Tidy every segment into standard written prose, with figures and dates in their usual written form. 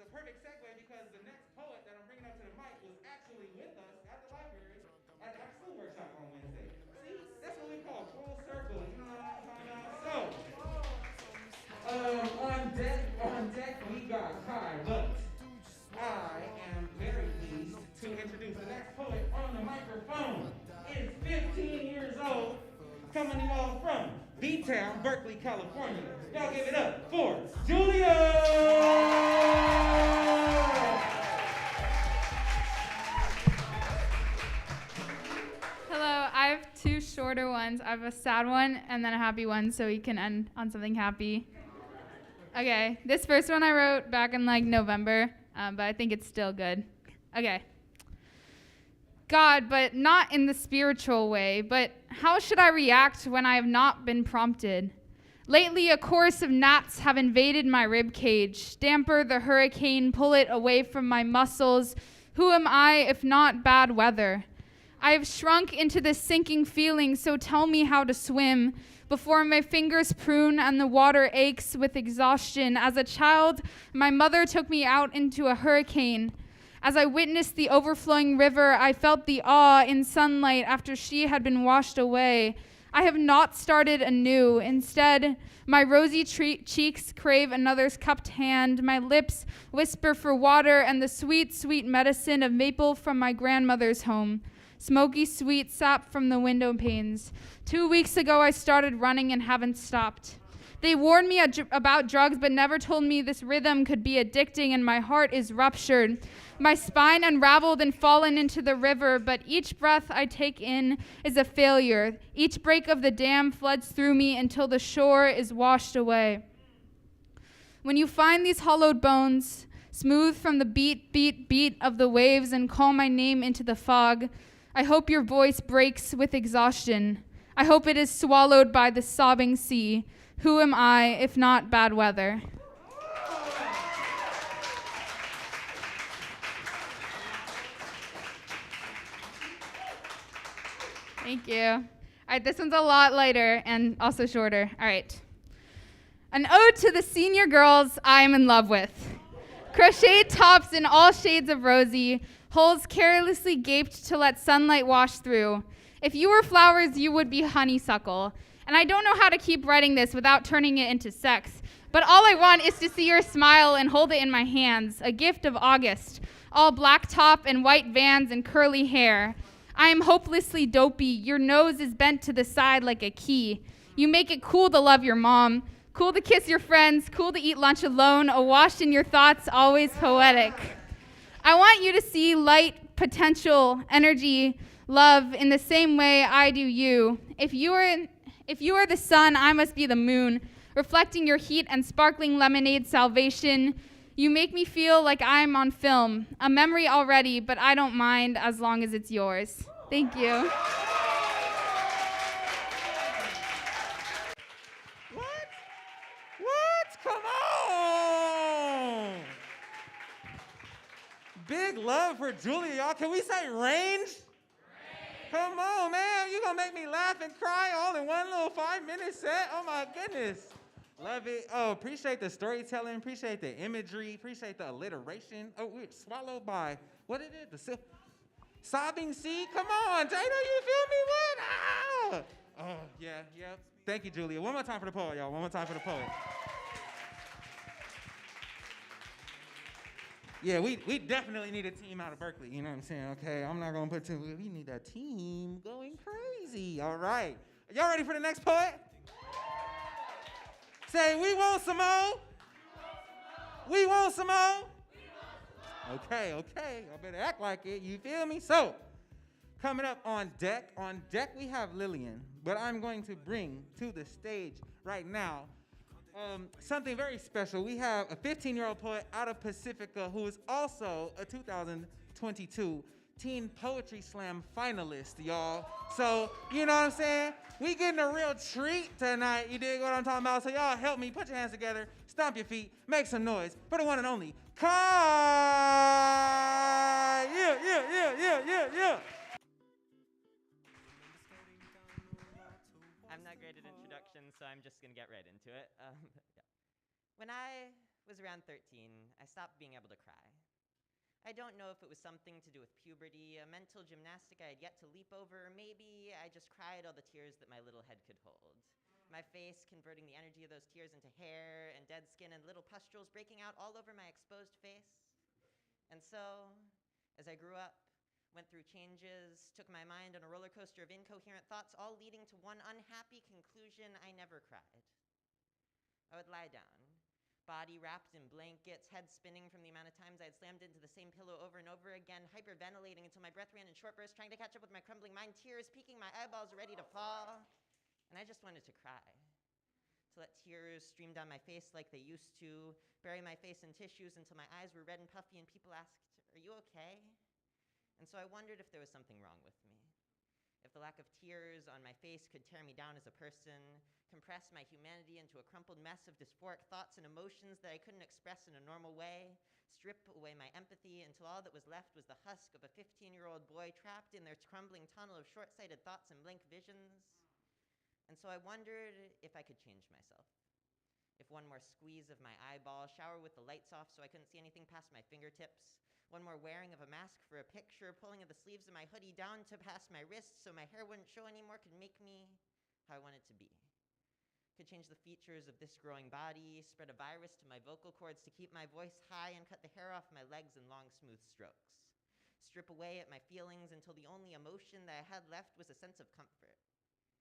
a perfect segue because the next poet that I'm bringing up to the mic was actually with us at the library at our school workshop on Wednesday. See, that's what we call full circle. You know what I'm talking about? So, on deck, we got Kai, but I am very pleased to introduce the next poet on the microphone. Is 15 years old, coming to y'all from B-Town, Berkeley, California. Y'all give it up for Julia! Hello, I have two shorter ones. I have a sad one and then a happy one, so we can end on something happy. Okay, this first one I wrote back in November, but I think it's still good. Okay. God, but not in the spiritual way, but how should I react when I have not been prompted? Lately, a chorus of gnats have invaded my rib cage. Damper the hurricane, pull it away from my muscles. Who am I if not bad weather? I have shrunk into this sinking feeling, so tell me how to swim. Before my fingers prune and the water aches with exhaustion. As a child, my mother took me out into a hurricane. As I witnessed the overflowing river, I felt the awe in sunlight after she had been washed away. I have not started anew. Instead, my rosy cheeks crave another's cupped hand. My lips whisper for water and the sweet, sweet medicine of maple from my grandmother's home. Smoky sweet sap from the window panes. 2 weeks ago, I started running and haven't stopped. They warned me about drugs, but never told me this rhythm could be addicting, and my heart is ruptured. My spine unraveled and fallen into the river, but each breath I take in is a failure. Each break of the dam floods through me until the shore is washed away. When you find these hollowed bones, smooth from the beat, beat, beat of the waves, and call my name into the fog, I hope your voice breaks with exhaustion. I hope it is swallowed by the sobbing sea. Who am I if not bad weather? Thank you. All right, this one's a lot lighter and also shorter. All right. An ode to the senior girls I am in love with. Crocheted tops in all shades of rosy, holes carelessly gaped to let sunlight wash through. If you were flowers, you would be honeysuckle. And I don't know how to keep writing this without turning it into sex, but all I want is to see your smile and hold it in my hands, a gift of August, all black top and white Vans and curly hair. I am hopelessly dopey. Your nose is bent to the side like a key. You make it cool to love your mom, cool to kiss your friends, cool to eat lunch alone, awash in your thoughts, always poetic. I want you to see light, potential, energy, love in the same way I do you. If you are the sun, I must be the moon, reflecting your heat and sparkling lemonade salvation. You make me feel like I'm on film, a memory already, but I don't mind as long as it's yours. Thank you. What? Come on! Big love for Julia, y'all. Can we say range? Come on, man. You're going to make me laugh and cry all in one little 5-minute set? Oh, my goodness. Love it. Oh, appreciate the storytelling. Appreciate the imagery. Appreciate the alliteration. Oh, we're swallowed by, what is it? The sobbing sea? Come on, Jada, you feel me? What? Ah! Oh, yeah. Thank you, Julia. One more time for the poet, y'all. One more time for the poet. Yeah, we definitely need a team out of Berkeley, you know what I'm saying? Okay, I'm not going to put two. We need a team going crazy. All right. Y'all ready for the next poet? Say, we want some more. We want some more. Okay. Y'all better act like it. You feel me? So, coming up on deck we have Lillian, but I'm going to bring to the stage right now something very special. We have a 15-year-old poet out of Pacifica who is also a 2022 Teen Poetry Slam finalist, y'all. So, you know what I'm saying? We getting a real treat tonight. You dig what I'm talking about? So y'all help me. Put your hands together. Stomp your feet. Make some noise for the one and only Kai. Yeah. I'm not great at introductions, so I'm just going to get right into it. When I It was around 13. I stopped being able to cry. I don't know if it was something to do with puberty, a mental gymnastic I had yet to leap over, or maybe I just cried all the tears that my little head could hold. My face converting the energy of those tears into hair and dead skin and little pustules breaking out all over my exposed face. And so, as I grew up, went through changes, took my mind on a roller coaster of incoherent thoughts, all leading to one unhappy conclusion: I never cried. I would lie down, body wrapped in blankets, head spinning from the amount of times I had slammed into the same pillow over and over again, hyperventilating until my breath ran in short bursts, trying to catch up with my crumbling mind, tears peeking my eyeballs ready to fall. And I just wanted to cry, to let tears stream down my face like they used to, bury my face in tissues until my eyes were red and puffy, and people asked, "Are you okay?" And so I wondered if there was something wrong with me, if the lack of tears on my face could tear me down as a person, compress my humanity into a crumpled mess of dysphoric thoughts and emotions that I couldn't express in a normal way, strip away my empathy until all that was left was the husk of a 15-year-old boy trapped in their crumbling tunnel of short-sighted thoughts and blank visions. And so I wondered if I could change myself. If one more squeeze of my eyeball, shower with the lights off so I couldn't see anything past my fingertips, one more wearing of a mask for a picture, pulling of the sleeves of my hoodie down to past my wrists so my hair wouldn't show anymore, could make me how I wanted to be. Could change the features of this growing body, spread a virus to my vocal cords to keep my voice high, and cut the hair off my legs in long, smooth strokes. Strip away at my feelings until the only emotion that I had left was a sense of comfort,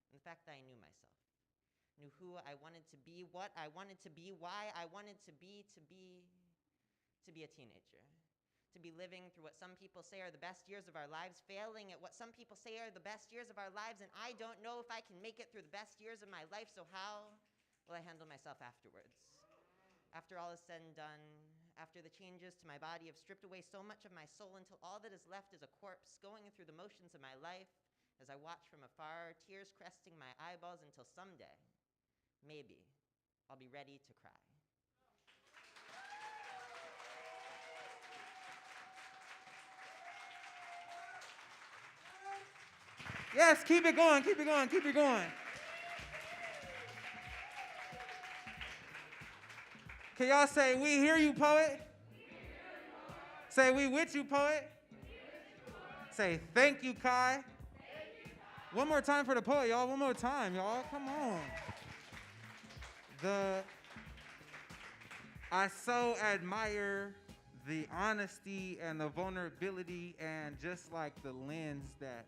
and the fact that I knew myself. Knew who I wanted to be, what I wanted to be, why I wanted to be a teenager. To be living through what some people say are the best years of our lives, failing at what some people say are the best years of our lives, and I don't know if I can make it through the best years of my life, so how will I handle myself afterwards? After all is said and done, after the changes to my body have stripped away so much of my soul until all that is left is a corpse going through the motions of my life, as I watch from afar, tears cresting my eyeballs until someday, maybe, I'll be ready to cry. Yes, keep it going, keep it going, keep it going. Can y'all say, "We hear you, poet"? Say, "We with you, poet"? Say, "Thank you, Kai." One more time for the poet, y'all. One more time, y'all. Come on. I so admire the honesty and the vulnerability and just like the lens that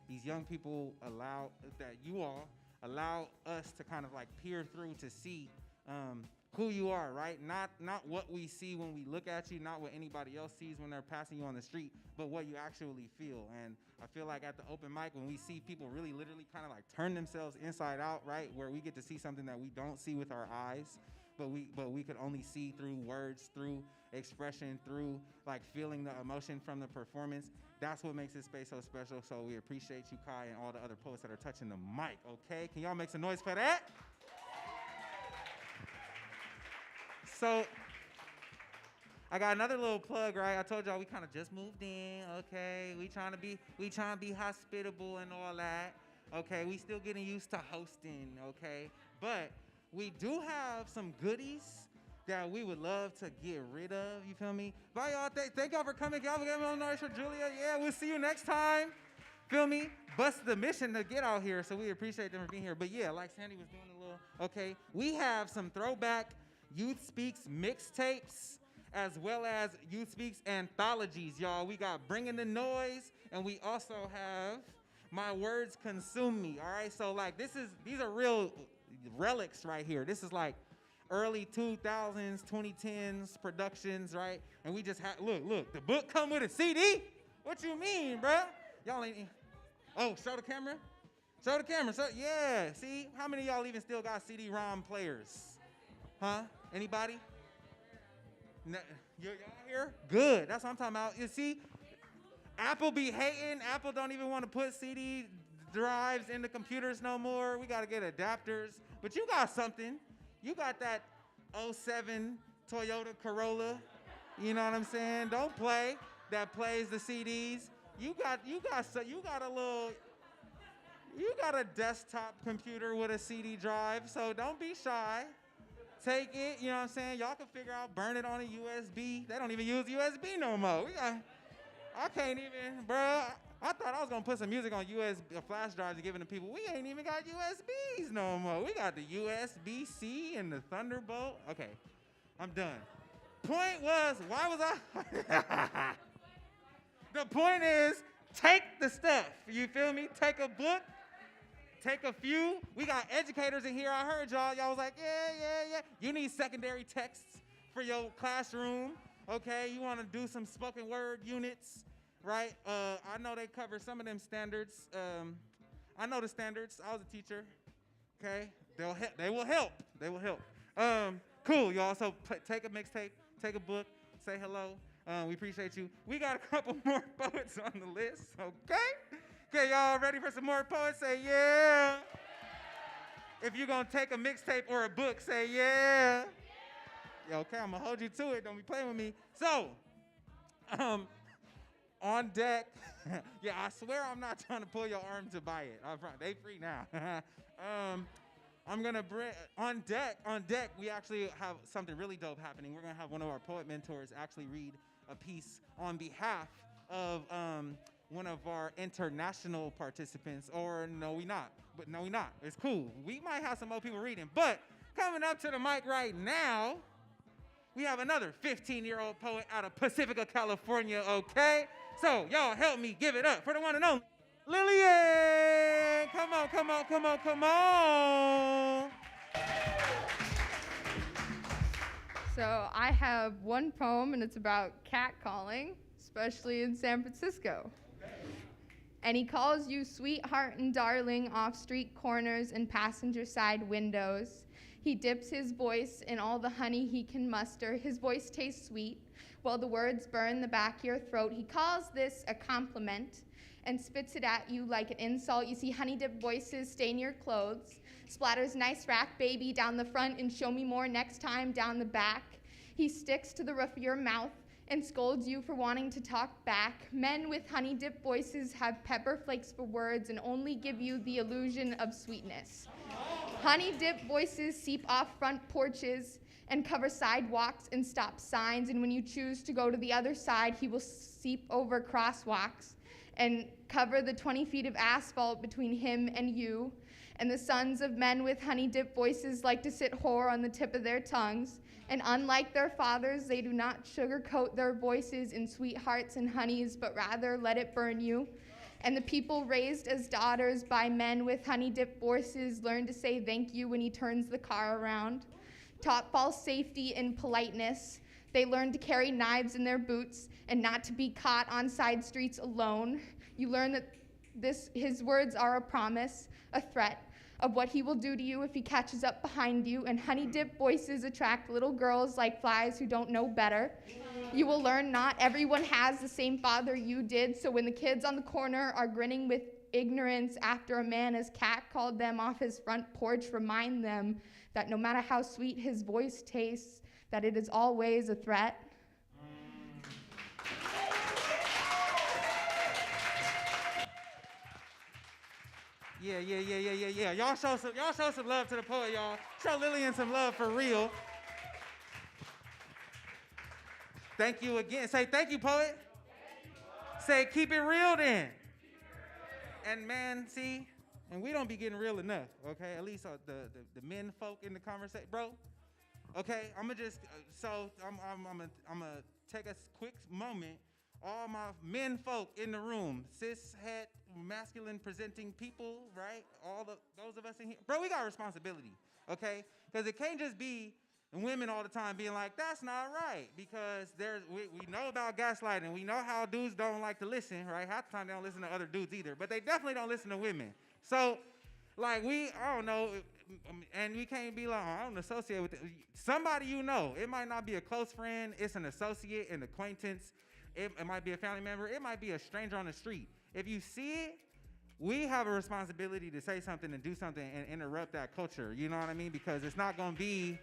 these young people that you all allow us to kind of like peer through to see who you are, right? Not what we see when we look at you, not what anybody else sees when they're passing you on the street, but what you actually feel. And I feel like at the open mic, when we see people really literally kind of like turn themselves inside out, right? Where we get to see something that we don't see with our eyes, but we could only see through words, through expression, through like feeling the emotion from the performance. That's what makes this space so special. So we appreciate you, Kai, and all the other poets that are touching the mic, okay? Can y'all make some noise for that? So I got another little plug, right? I told y'all we kind of just moved in, okay? We trying to be hospitable and all that, okay? We still getting used to hosting, okay? But we do have some goodies that we would love to get rid of, you feel me? Bye, y'all. Thank y'all for coming. Y'all give me a noise for Julia. Yeah, we'll see you next time. Feel me? Bust the mission to get out here, so we appreciate them for being here. But yeah, like Sandy was doing a little, okay, we have some throwback Youth Speaks mixtapes, as well as Youth Speaks anthologies, y'all. We got Bringing the Noise, and we also have My Words Consume Me, all right? So like these are real relics right here. This is like early 2000s, 2010s productions, right? And we just had, look, the book come with a CD? What you mean, bruh? Y'all ain't, oh, show the camera? Show the camera, yeah, see? How many of y'all even still got CD-ROM players? Huh? Anybody? No, y'all here? Good, that's what I'm talking about. You see, Apple be hating. Apple don't even want to put CD drives in the computers no more. We got to get adapters. But you got something. You got that 07 Toyota Corolla. You know what I'm saying? Don't play. That plays the CDs. You got a desktop computer with a CD drive. So don't be shy. take it, you know what I'm saying? Y'all can figure out, burn it on a USB. They don't even use USB no more. I can't even, bruh. I thought I was gonna put some music on USB flash drives and give it to people. We ain't even got USBs no more. We got the USB-C and the Thunderbolt. Okay, I'm done. Point was, why was I? The point is, take the stuff. You feel me? Take a book. Take a few. We got educators in here. I heard y'all. Y'all was like, yeah. You need secondary texts for your classroom. Okay, you want to do some spoken word units, right? I know they cover some of them standards. I know the standards. I was a teacher. Okay, they will help. Cool, y'all. So take a mixtape, take a book, say hello. We appreciate you. We got a couple more poets on the list. Okay, y'all ready for some more poets? Say yeah. If you're gonna take a mixtape or a book, say yeah. Okay, I'm gonna hold you to it. Don't be playing with me. So, on deck. Yeah, I swear I'm not trying to pull your arm to buy it. They free now. I'm gonna bring on deck. We actually have something really dope happening. We're gonna have one of our poet mentors actually read a piece on behalf of one of our international participants. Or no, we not. It's cool. We might have some more people reading. But coming up to the mic right now, we have another 15-year-old poet out of Pacifica, California, okay? So, y'all help me give it up for the one and only Lillian! Come on! So I have one poem, and it's about catcalling, especially in San Francisco. And he calls you sweetheart and darling off street corners and passenger side windows. He dips his voice in all the honey he can muster. His voice tastes sweet, while the words burn the back of your throat. He calls this a compliment and spits it at you like an insult. You see honey-dipped voices stain your clothes, splatters nice rack baby down the front and show me more next time down the back. He sticks to the roof of your mouth and scolds you for wanting to talk back. Men with honey-dipped voices have pepper flakes for words and only give you the illusion of sweetness. Honey-dipped voices seep off front porches and cover sidewalks and stop signs, and when you choose to go to the other side, he will seep over crosswalks and cover the 20 feet of asphalt between him and you. And the sons of men with honey-dipped voices like to sit whore on the tip of their tongues, and unlike their fathers, they do not sugarcoat their voices in sweethearts and honeys, but rather let it burn you. And the people raised as daughters by men with honey-dipped voices learn to say thank you when he turns the car around. Taught false safety and politeness, they learn to carry knives in their boots and not to be caught on side streets alone. You learn that his words are a promise, a threat of what he will do to you if he catches up behind you. And honey-dipped voices attract little girls like flies who don't know better. You will learn not everyone has the same father you did, so when the kids on the corner are grinning with ignorance after a man has catcalled them off his front porch, remind them that no matter how sweet his voice tastes, that it is always a threat. Yeah. Y'all show some love to the poet, y'all. Show Lillian some love for real. Thank you again. Say thank you, poet. Say keep it real then. And man, see, and we don't be getting real enough, okay? At least the men folk in the conversation, bro. Okay, I'm gonna take a quick moment. All my men folk in the room, cis, het, masculine presenting people, right? Those of us in here, bro, we got responsibility, okay? Because it can't just be women all the time being like, that's not right, because we know about gaslighting. We know how dudes don't like to listen, right? Half the time they don't listen to other dudes either, but they definitely don't listen to women. So, like, I don't know, and we can't be like, I don't associate with it. Somebody you know. It might not be a close friend. It's an associate, an acquaintance. It might be a family member. It might be a stranger on the street. If you see it, we have a responsibility to say something and do something and interrupt that culture. You know what I mean? Because it's not going to be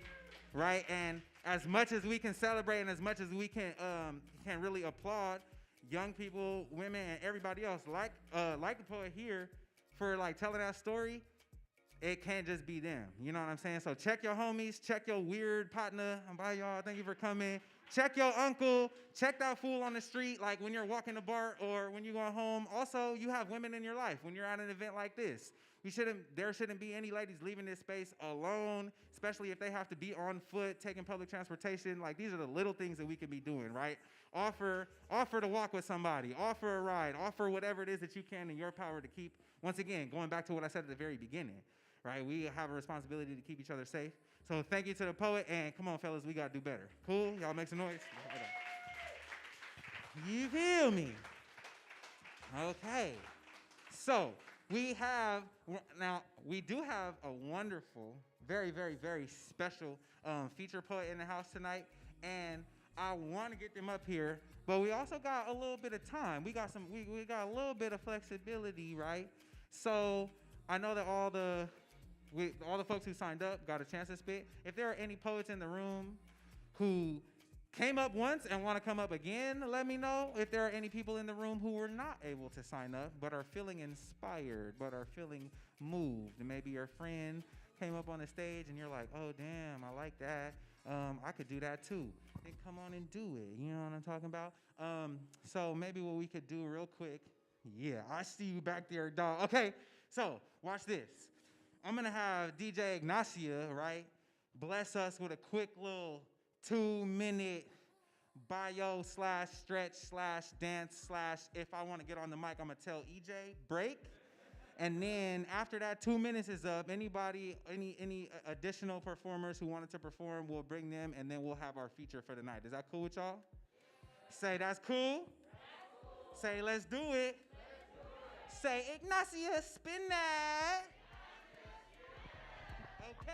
right. And as much as we can celebrate and as much as we can really applaud young people, women, and everybody else, like the poet here, for like telling that story, it can't just be them. You know what I'm saying? So check your homies, check your weird partner. Bye, y'all. Thank you for coming. Check your uncle. Check that fool on the street, like when you're walking the bar or when you're going home. Also, you have women in your life when you're at an event like this. There shouldn't be any ladies leaving this space alone, especially if they have to be on foot, taking public transportation. Like, these are the little things that we could be doing, right? Offer to walk with somebody, offer a ride, offer whatever it is that you can in your power to keep, once again, going back to what I said at the very beginning, right? We have a responsibility to keep each other safe. So thank you to the poet, and come on, fellas, we gotta do better. Cool? Y'all make some noise? You feel me? Okay. So we do have a wonderful, very, very, very special feature poet in the house tonight, and I want to get them up here, but we also got a little bit of time. We got a little bit of flexibility, right? So I know that all the folks who signed up got a chance to spit. If there are any poets in the room who came up once and want to come up again, let me know. If there are any people in the room who were not able to sign up but are feeling inspired, but are feeling moved, and maybe your friend came up on the stage and you're like, oh, damn, I like that. I could do that too. Then come on and do it. You know what I'm talking about? So maybe what we could do real quick. Yeah, I see you back there, dog. Okay, so watch this. I'm going to have DJ Ignacia, right, bless us with a quick little 2-minute bio/stretch/dance/ if I want to get on the mic, I'm going to tell EJ, break. And then after that 2 minutes is up, any additional performers who wanted to perform, we'll bring them, and then we'll have our feature for the night. Is that cool with y'all? Say, that's cool? Say, let's do it. Say, Ignacia, spin that. Okay.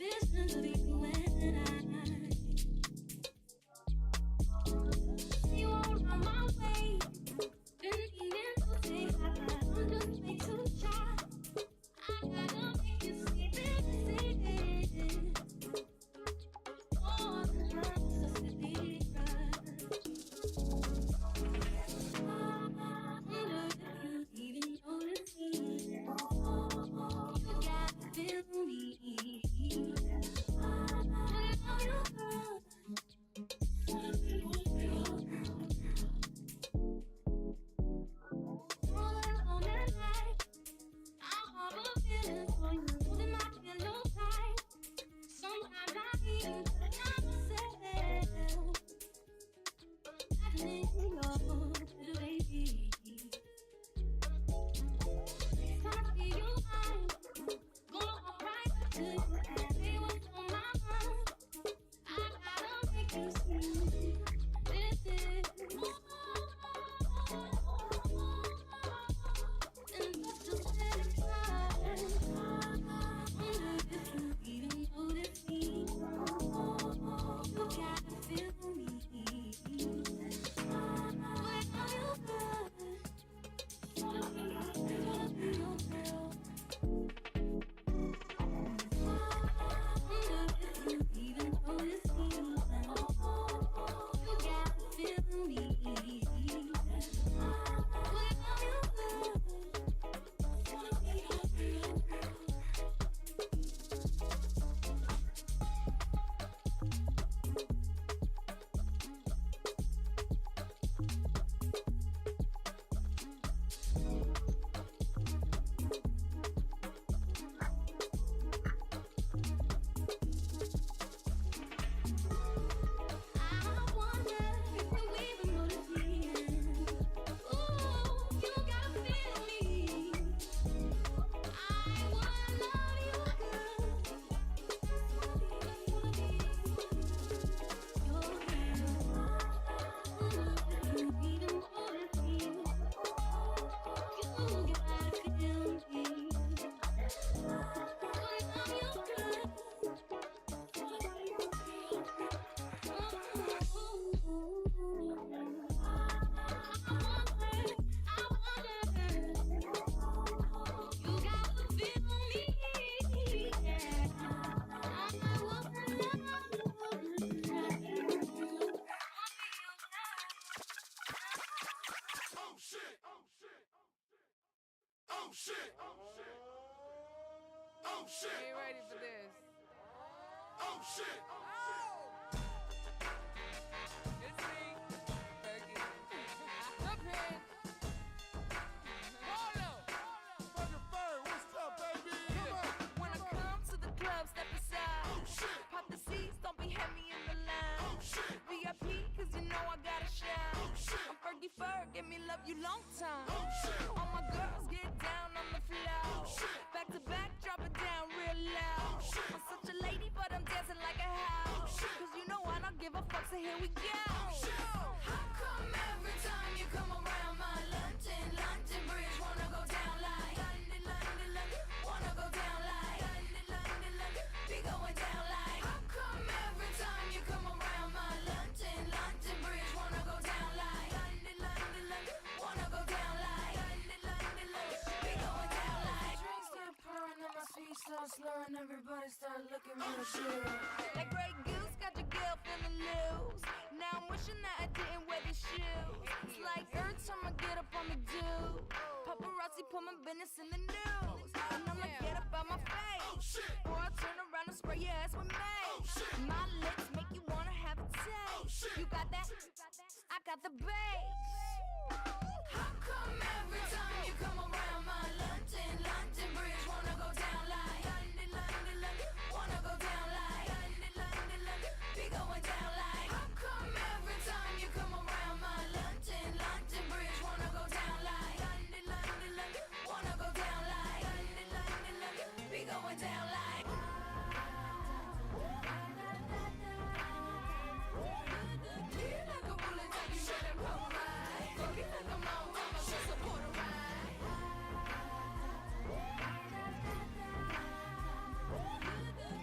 Listen to you and I. shit. Oh shit. Oh shit. Ain't ready for this. Oh shit. It's me, Fergie. The pen. Polo. Fucking Bird, what's up, baby? Come on. When I come to the club, step aside. Oh shit. Pop the seats, don't be heavy in the line. Oh shit. VIP, cause you know I gotta shine. Oh shit. I'm Fergie Ferg, give me love you long time. Oh shit. All my girls get down on the floor. Oh shit. Back to back, drop it down real loud. Oh shit. I'm such a lady, but I'm dancing like a house. Cause you know I don't give a fuck, so here we go. How come every time you come around my London Bridge wanna go down like London, wanna go down like London, be going down like. How come every time you come around my London Bridge wanna go down like London, wanna go down like London, be going down like. Drinks start pouring and my speech starts slurring, everybody start looking real shit. That Grey Goose got your girl feeling loose. Now I'm wishing that I didn't wear these shoes. It's like every time I get up on the do, paparazzi put my business in the news. And I'm like, get up out my face, or I turn around and spray your ass with mace. My lips make you wanna have a taste. You got that? I got the bass. How come every time you come around my London Bridge wanna go down like London, wanna go down like London, be going down like. How come every time you come around my London Bridge wanna go down like London, wanna go down like London, be going down like. Feel like a bullet, take you straight and come right. Feel like I'm long time, I should support a ride.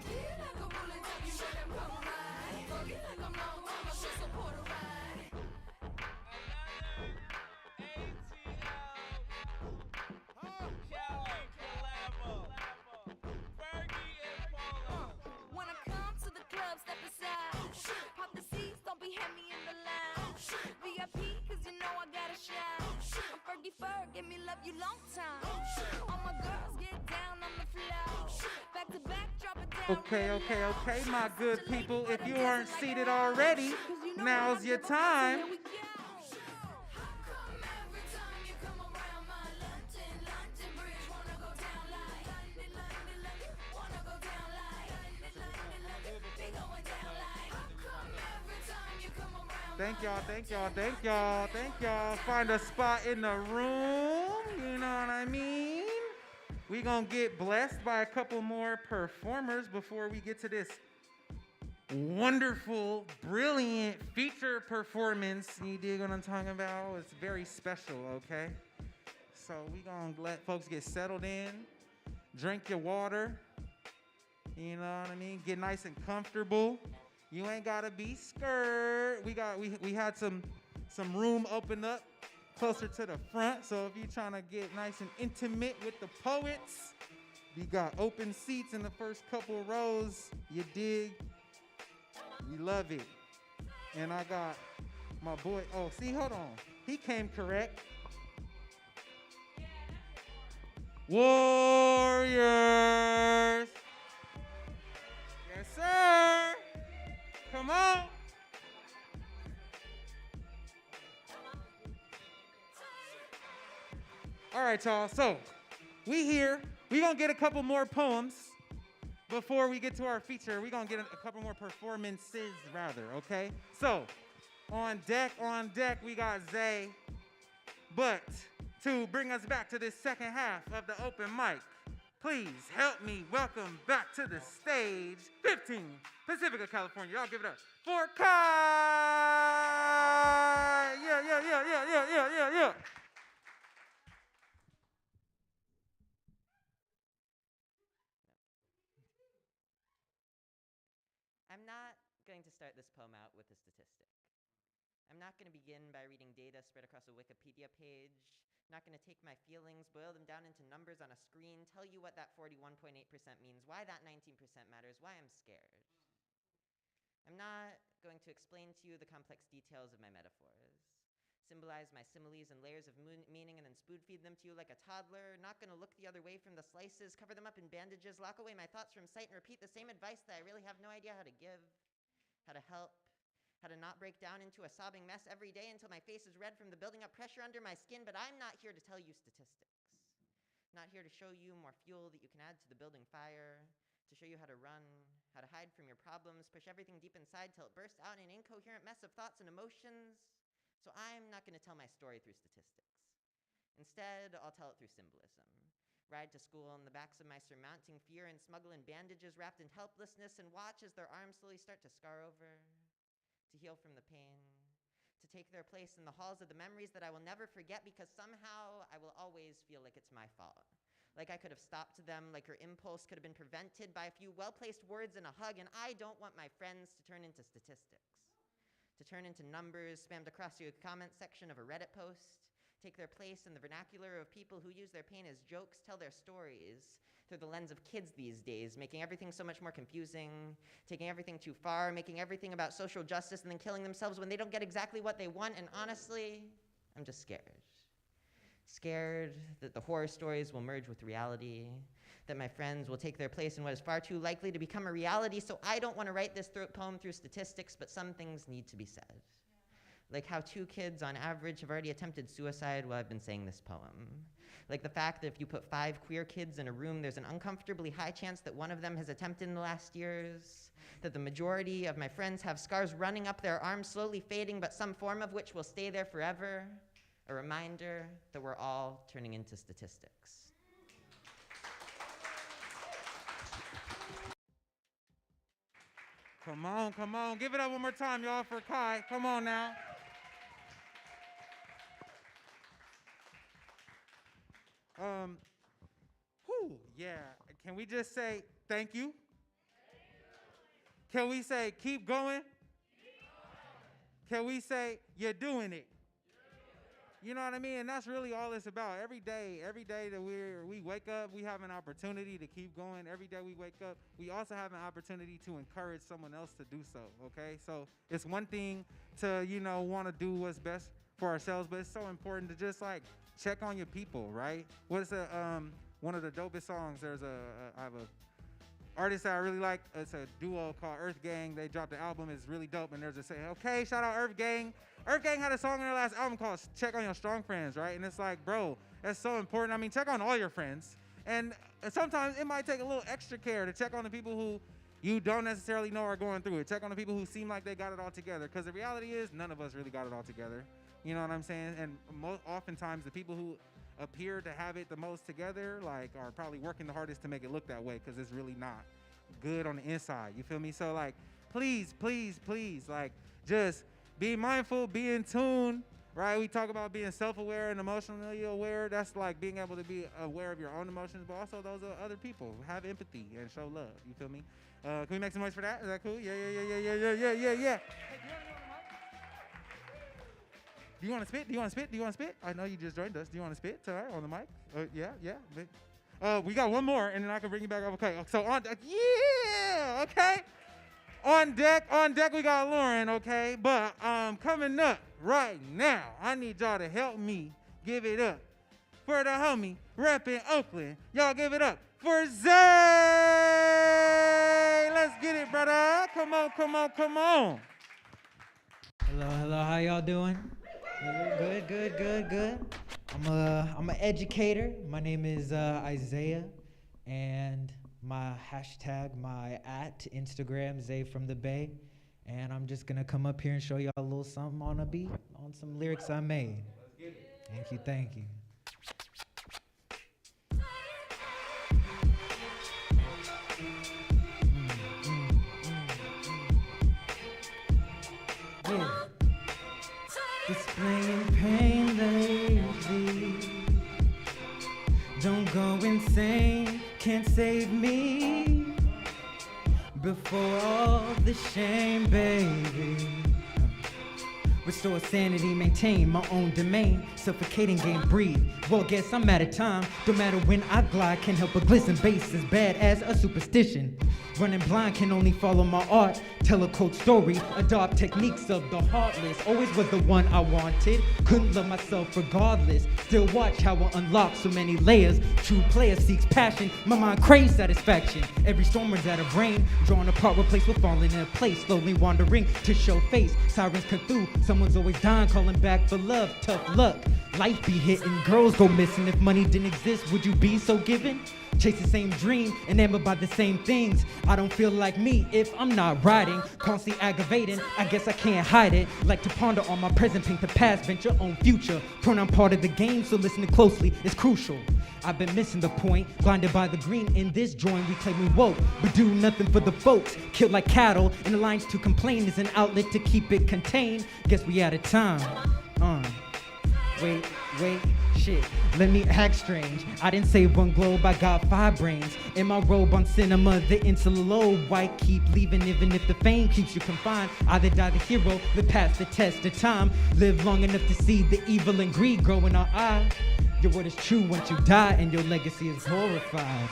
Feel like a bullet, take you straight and come right. Feel like I'm long time, I should support a ride. When I come to the club, step aside. Pop the seats, don't be heavy in the line. VIP, cause you know I gotta shine. I'm Fergie Ferg, give me love you long time. All my girls get down on the floor. Back to back, drop it down. Okay, my good people. If you aren't seated already, now's your time. Thank y'all. Find a spot in the room, you know what I mean? We gonna get blessed by a couple more performers before we get to this wonderful, brilliant feature performance. You dig what I'm talking about? It's very special, okay? So we gonna let folks get settled in, drink your water, you know what I mean? Get nice and comfortable. You ain't gotta be scared. We had some room open up closer to the front. So if you're trying to get nice and intimate with the poets, we got open seats in the first couple rows. You dig? We love it. And I got my boy. Oh, see, hold on. He came correct. Warriors. Yes, sir. Come on. All right, y'all. So we here. We gonna get a couple more poems before we get to our feature. We gonna get a couple more performances, rather. Okay. So on deck, we got Zayn. But to bring us back to this second half of the open mic, please help me welcome back to the stage 15 Pacifica, California. Y'all give it up for Kai. Yeah. I'm not going to start this poem out with a statistic. I'm not going to begin by reading data spread across a Wikipedia page. I'm not going to take my feelings, boil them down into numbers on a screen, tell you what that 41.8% means, why that 19% matters, why I'm scared. I'm not going to explain to you the complex details of my metaphors. symbolize my similes and layers of meaning and then spoon feed them to you like a toddler. Not gonna look the other way from the slices, cover them up in bandages, lock away my thoughts from sight, and repeat the same advice that I really have no idea how to give, how to help, how to not break down into a sobbing mess every day until my face is red from the building up pressure under my skin. But I'm not here to tell you statistics, not here to show you more fuel that you can add to the building fire, to show you how to run, how to hide from your problems, push everything deep inside till it bursts out in an incoherent mess of thoughts and emotions. So I'm not going to tell my story through statistics. Instead, I'll tell it through symbolism. Ride to school on the backs of my surmounting fear and smuggle in bandages wrapped in helplessness and watch as their arms slowly start to scar over, to heal from the pain, to take their place in the halls of the memories that I will never forget because somehow I will always feel like it's my fault. Like I could have stopped them, like her impulse could have been prevented by a few well-placed words and a hug, and I don't want my friends to turn into statistics, to turn into numbers spammed across your comment section of a Reddit post, take their place in the vernacular of people who use their pain as jokes, tell their stories through the lens of kids these days, making everything so much more confusing, taking everything too far, making everything about social justice and then killing themselves when they don't get exactly what they want. And honestly, I'm just scared. Scared that the horror stories will merge with reality, that my friends will take their place in what is far too likely to become a reality. So I don't want to write this poem through statistics, but some things need to be said. Like how 2 kids on average have already attempted suicide while I've been saying this poem. Like the fact that if you put 5 queer kids in a room, there's an uncomfortably high chance that one of them has attempted in the last years. That the majority of my friends have scars running up their arms, slowly fading, but some form of which will stay there forever. A reminder that we're all turning into statistics. Come on, come on. Give it up one more time, y'all, for Kai. Come on now. Yeah. Can we just say thank you? Can we say keep going? Can we say you're doing it? You know what I mean? And that's really all it's about. Every day that we wake up, we have an opportunity to keep going. Every day we wake up, we also have an opportunity to encourage someone else to do so, okay? So it's one thing to, want to do what's best for ourselves, but it's so important to just, check on your people, right? What's one of the dopest songs? I have a artist that I really like. It's a duo called Earth Gang. They dropped the album. It's really dope, and there's a say, okay, shout out Earth Gang. Earth Gang had a song in their last album called Check on Your Strong Friends, right? And it's like, bro, that's so important. I mean, check on all your friends. And sometimes it might take a little extra care to check on the people who you don't necessarily know are going through it. Check on the people who seem like they got it all together. Because the reality is, none of us really got it all together. You know what I'm saying? And oftentimes, the people who appear to have it the most together, are probably working the hardest to make it look that way because it's really not good on the inside. You feel me? So, please, just be mindful, be in tune, right? We talk about being self-aware and emotionally aware. That's being able to be aware of your own emotions, but also those of other people. Have empathy and show love. You feel me? Can we make some noise for that? Is that cool? Yeah. Hey, do you want to spit? I know you just joined us. Do you want to spit? It's all right, on the mic? Yeah. We got one more, and then I can bring you back up. Okay, so on deck. Yeah, okay. On deck, we got Lauren, okay? But coming up right now, I need y'all to help me give it up for the homie repping Oakland. Y'all give it up for Zayn. Let's get it, brother. Come on. Hello, how y'all doing? Good. I'm an educator. My name is Isaiah, and my hashtag, my @Instagram, Zay from the Bay. And I'm just gonna come up here and show y'all a little something on a beat, on some lyrics I made. Thank you. Yeah. Displaying pain lately. Don't go insane, can't save me. Before all the shame, baby, Restore sanity, maintain my own domain. Suffocating game, breathe. Well, guess I'm out of time. Don't matter when I glide, can't help but glisten. Bass as bad as a superstition. Running blind, can only follow my art. Tell a cold story, adopt techniques of the heartless. Always was the one I wanted. Couldn't love myself regardless. Still watch how I unlock so many layers. True player seeks passion. My mind craves satisfaction. Every storm runs out of rain. Drawn apart, replaced with falling in place. Slowly wandering to show face. Sirens come through. Someone's always dying, calling back for love. Tough luck. Life be hitting, girls go missing. If money didn't exist, would you be so given? Chase the same dream, enamored by the same things. I don't feel like me if I'm not riding. Constantly aggravating, I guess I can't hide it. Like to ponder on my present, paint the past, vent your own future. Pronoun part of the game, so listening closely is crucial. I've been missing the point, blinded by the green in this joint. We claim we woke, but do nothing for the folks. Killed like cattle, and the lines to complain is an outlet to keep it contained. Guess we out of time. Wait, shit, let me act strange. I didn't save one globe, I got 5 brains. In my robe on cinema, the insular lobe. Why keep leaving even if the fame keeps you confined? Either die the hero, live past the test of time. Live long enough to see the evil and greed grow in our eye. Your word is true once you die and your legacy is glorified.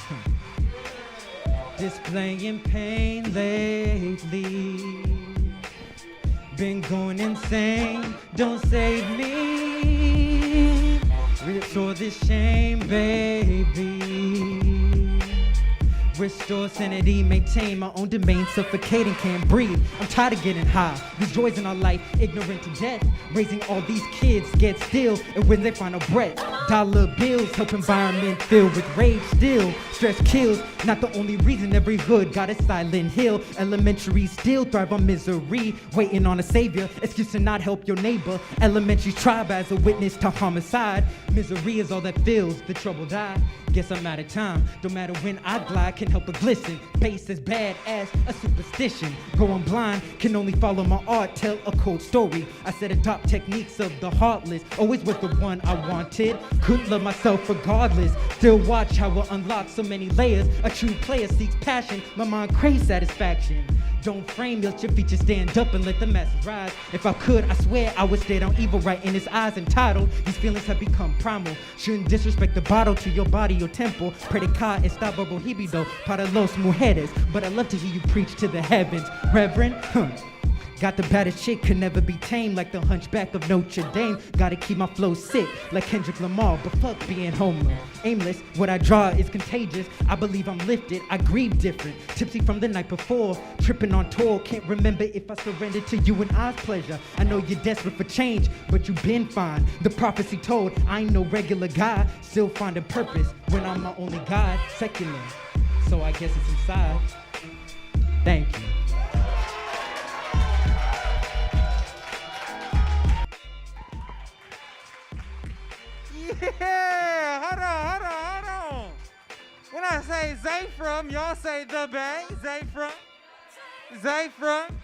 Displaying pain lately. Been going insane, don't save me. Restore this shame, baby. Restore sanity, maintain my own domain. Suffocating, can't breathe. I'm tired of getting high. These joys in our life, ignorant to death. Raising all these kids, get still. And when they find a breath, dollar bills help environment filled with rage still. Stress kills, not the only reason every hood got a silent hill. Elementary still thrive on misery, waiting on a savior. Excuse to not help your neighbor. Elementary tribe as a witness to homicide. Misery is all that fills the troubled eye. Guess I'm out of time. Don't matter when I glide, can help but glisten. Bass as bad as a superstition. Going blind, can only follow my art. Tell a cold story. I said adopt techniques of the heartless. Always was the one I wanted. Couldn't love myself regardless. Still watch how I unlock so many layers. A true player seeks passion. My mind craves satisfaction. Don't frame, let your features stand up and let the masses rise. If I could, I swear I would stare down evil right in his eyes. Entitled, these feelings have become primal. Shouldn't disrespect the bottle to your body or temple. Predicate estaba prohibido para los mujeres. But I love to hear you preach to the heavens. Reverend, got the baddest chick, could never be tamed like the hunchback of Notre Dame. Gotta keep my flow sick like Kendrick Lamar, but fuck being Homer. Aimless, what I draw is contagious. I believe I'm lifted, I grieve different. Tipsy from the night before, tripping on tour. Can't remember if I surrendered to you and I's pleasure. I know you're desperate for change, but you've been fine. The prophecy told, I ain't no regular guy. Still finding purpose when I'm my only God. Secular, so I guess it's inside. Thank you. Yeah, hold on. When I say Zayn from, y'all say the Bay. Zayn from.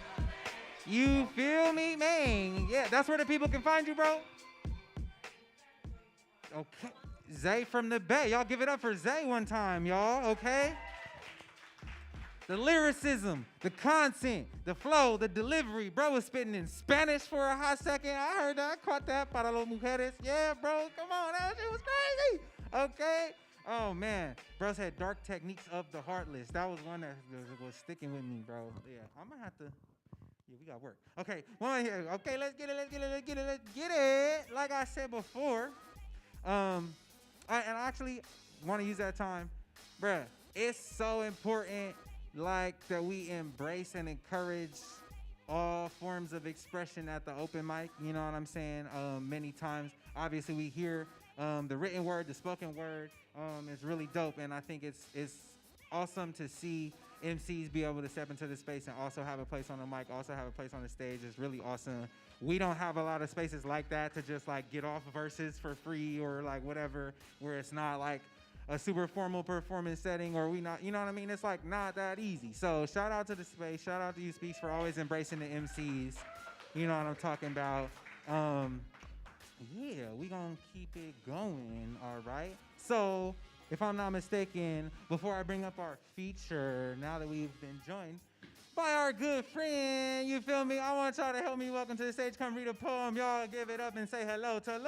You feel me, man? Yeah, that's where the people can find you, bro. Okay, Zayn from the Bay. Y'all give it up for Zayn one time, y'all. Okay. The lyricism, the content, the flow, the delivery. Bro was spitting in Spanish for a hot second. I heard that. I caught that. Para los mujeres. Yeah, bro. Come on. That shit was crazy. Okay. Oh, man. Bro said dark techniques of the heartless. That was one that was sticking with me, bro. Yeah. I'm going to have to. Yeah, we got work. Okay. One here. Okay. Let's get it. Like I said before. I actually want to use that time. Bruh, it's so important. Like that we embrace and encourage all forms of expression at the open mic, you know what I'm saying? Many times, obviously we hear the written word, the spoken word, is really dope, and I think it's awesome to see MCs be able to step into the space and also have a place on the mic, also have a place on the stage. It's really awesome. We don't have a lot of spaces like that to just like get off verses for free or like whatever, where it's not like a super formal performance setting, or we not, you know what I mean? It's like not that easy. So shout out to the space, shout out to you Speaks for always embracing the MCs. You know what I'm talking about. Yeah, we gonna keep it going, all right? So if I'm not mistaken, before I bring up our feature, now that we've been joined, by our good friend. You feel me? I want y'all to help me welcome to the stage. Come read a poem. Y'all give it up and say hello to Lori.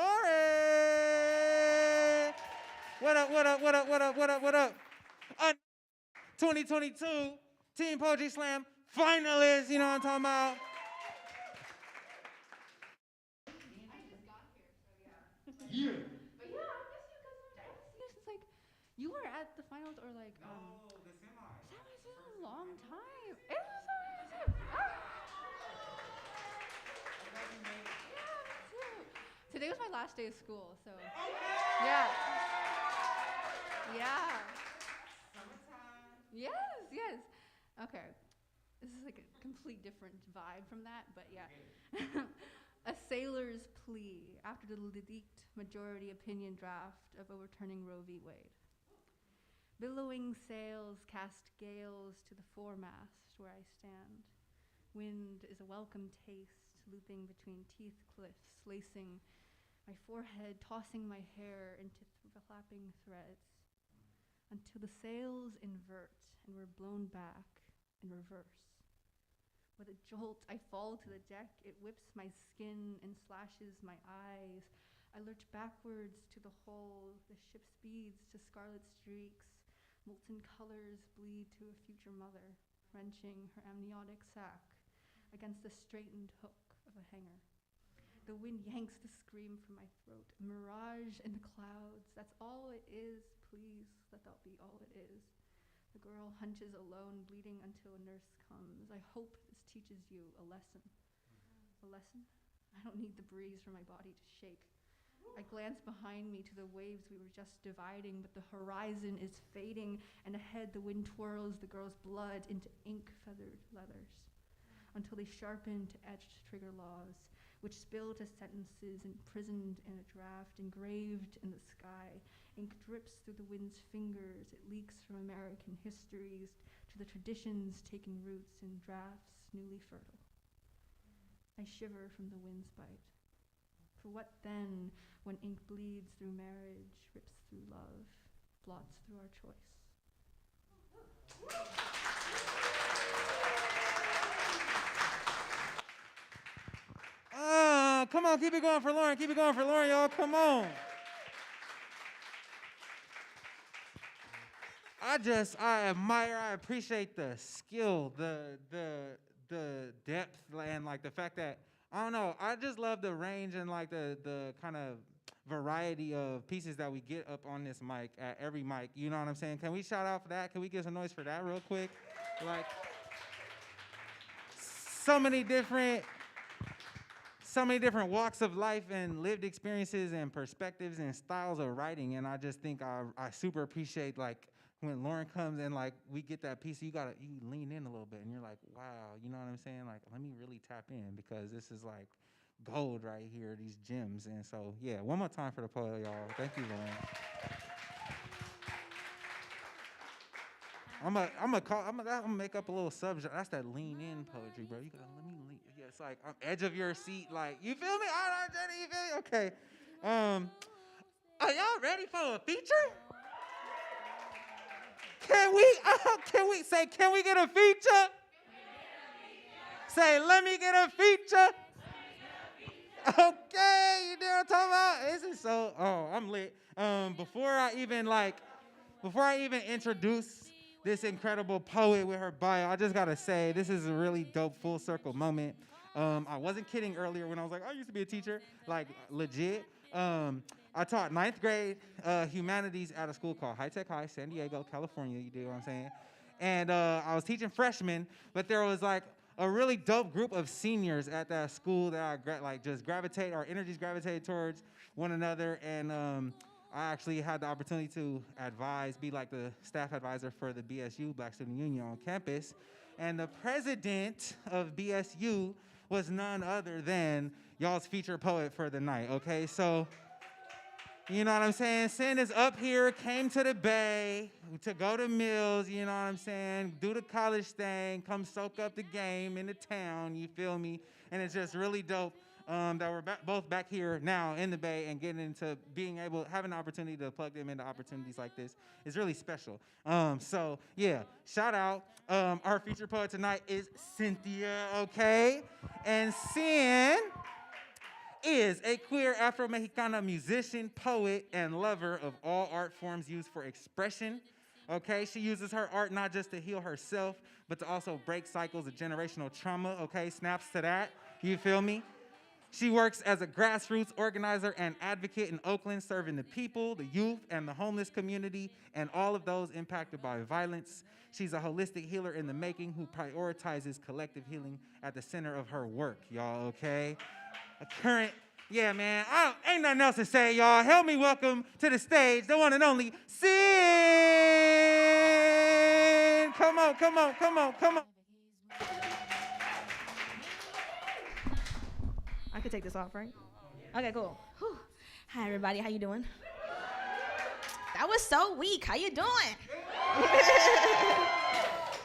What up, what up, what up, what up, what up, what up? 2022 Teen Poetry Slam finalists, you know what I'm talking about? Yeah. But yeah, I miss you guys. I haven't seen you since like you were at the finals or like the semi. Semis been a long time. It was so amazing. Yeah, me too. Today was my last day of school, so yeah. Yeah. Summertime. Yes, yes. Okay. This is like a complete different vibe from that, but yeah. A sailor's plea after the leaked majority opinion draft of overturning Roe v. Wade. Billowing sails cast gales to the foremast where I stand. Wind is a welcome taste, looping between teeth cliffs, lacing my forehead, tossing my hair into flapping threads, until the sails invert and we're blown back in reverse. With a jolt, I fall to the deck. It whips my skin and slashes my eyes. I lurch backwards to the hull. The ship speeds to scarlet streaks. Molten colors bleed to a future mother, wrenching her amniotic sac against the straightened hook of a hanger. The wind yanks the scream from my throat. A mirage in the clouds. That's all it is. Please let that be all it is. The girl hunches alone, bleeding until a nurse comes. I hope this teaches you a lesson. A lesson? I don't need the breeze for my body to shake. I glance behind me to the waves we were just dividing, but the horizon is fading, and ahead the wind twirls the girl's blood into ink-feathered leathers until they sharpen to etched trigger laws, which spill to sentences imprisoned in a draft, engraved in the sky. Ink drips through the wind's fingers. It leaks from American histories to the traditions taking roots in drafts newly fertile. I shiver from the wind's bite. For what then when ink bleeds through marriage, rips through love, blots through our choice? Come on, keep it going for Lauren. Keep it going for Lauren, y'all. Come on. I admire, I appreciate the skill, the depth, and like the fact that, I don't know, I just love the range and like the kind of variety of pieces that we get up on this mic, at every mic, you know what I'm saying? Can we shout out for that? Can we get some noise for that real quick? Like, so many different walks of life and lived experiences and perspectives and styles of writing, and I just think I super appreciate like when Lauren comes and like we get that piece, you lean in a little bit and you're like, wow, you know what I'm saying? Like, let me really tap in because this is like gold right here, these gems. And so yeah, one more time for the poet, y'all. Thank you, Lauren. I'm gonna make up a little subject. That's that lean in poetry, bro. You gotta let me lean. Yeah, it's like I'm edge of your seat, like you feel me? All right, Jenny, you feel me? Okay. Are y'all ready for a feature? Can we get a feature? Say, let me get a feature. Okay, you know what I'm talking about? This is so, I'm lit. Before I even introduce this incredible poet with her bio, I just gotta say, this is a really dope full circle moment. I wasn't kidding earlier when I was like, I used to be a teacher, like legit. I taught 9th grade humanities at a school called High Tech High, San Diego, California, you do what I'm saying? And I was teaching freshmen, but there was like a really dope group of seniors at that school that our energies gravitated towards one another. And I actually had the opportunity to be like the staff advisor for the BSU, Black Student Union on campus. And the president of BSU was none other than y'all's featured poet for the night, okay? So, you know what I'm saying? Sin is up here, came to the Bay to go to Mills, you know what I'm saying? Do the college thing, come soak up the game in the town, you feel me? And it's just really dope that were both back here now in the Bay and getting into having the opportunity to plug them into opportunities like this is really special. So yeah, shout out. Our featured poet tonight is Cynthia, okay? And Zayn is a queer Afro-Mexicana musician, poet, and lover of all art forms used for expression. Okay, she uses her art not just to heal herself, but to also break cycles of generational trauma. Okay, snaps to that. You feel me? She works as a grassroots organizer and advocate in Oakland, serving the people, the youth, and the homeless community, and all of those impacted by violence. She's a holistic healer in the making who prioritizes collective healing at the center of her work, y'all, okay? Yeah, man, ain't nothing else to say, y'all. Help me welcome to the stage the one and only Zayn. Come on. I could take this off, right? Okay, cool. Whew. Hi, everybody. How you doing? That was so weak. How you doing?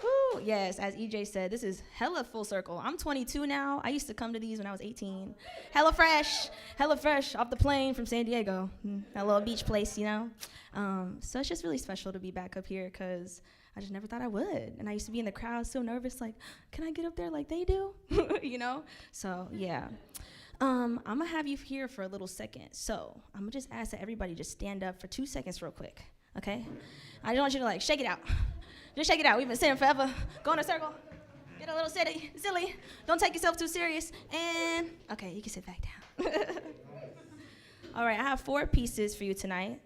Whew. Yes, as EJ said, this is hella full circle. I'm 22 now. I used to come to these when I was 18. Hella fresh off the plane from San Diego. That little beach place, you know? So it's just really special to be back up here because I just never thought I would. And I used to be in the crowd so nervous, like, can I get up there like they do? You know? So, yeah. I'm going to have you here for a little second. So I'm going to just ask that everybody just stand up for 2 seconds real quick, okay? I just want you to, like, shake it out. Just shake it out. We've been sitting forever. Go in a circle. Get a little silly. Don't take yourself too serious. And, okay, you can sit back down. All right, I have 4 pieces for you tonight.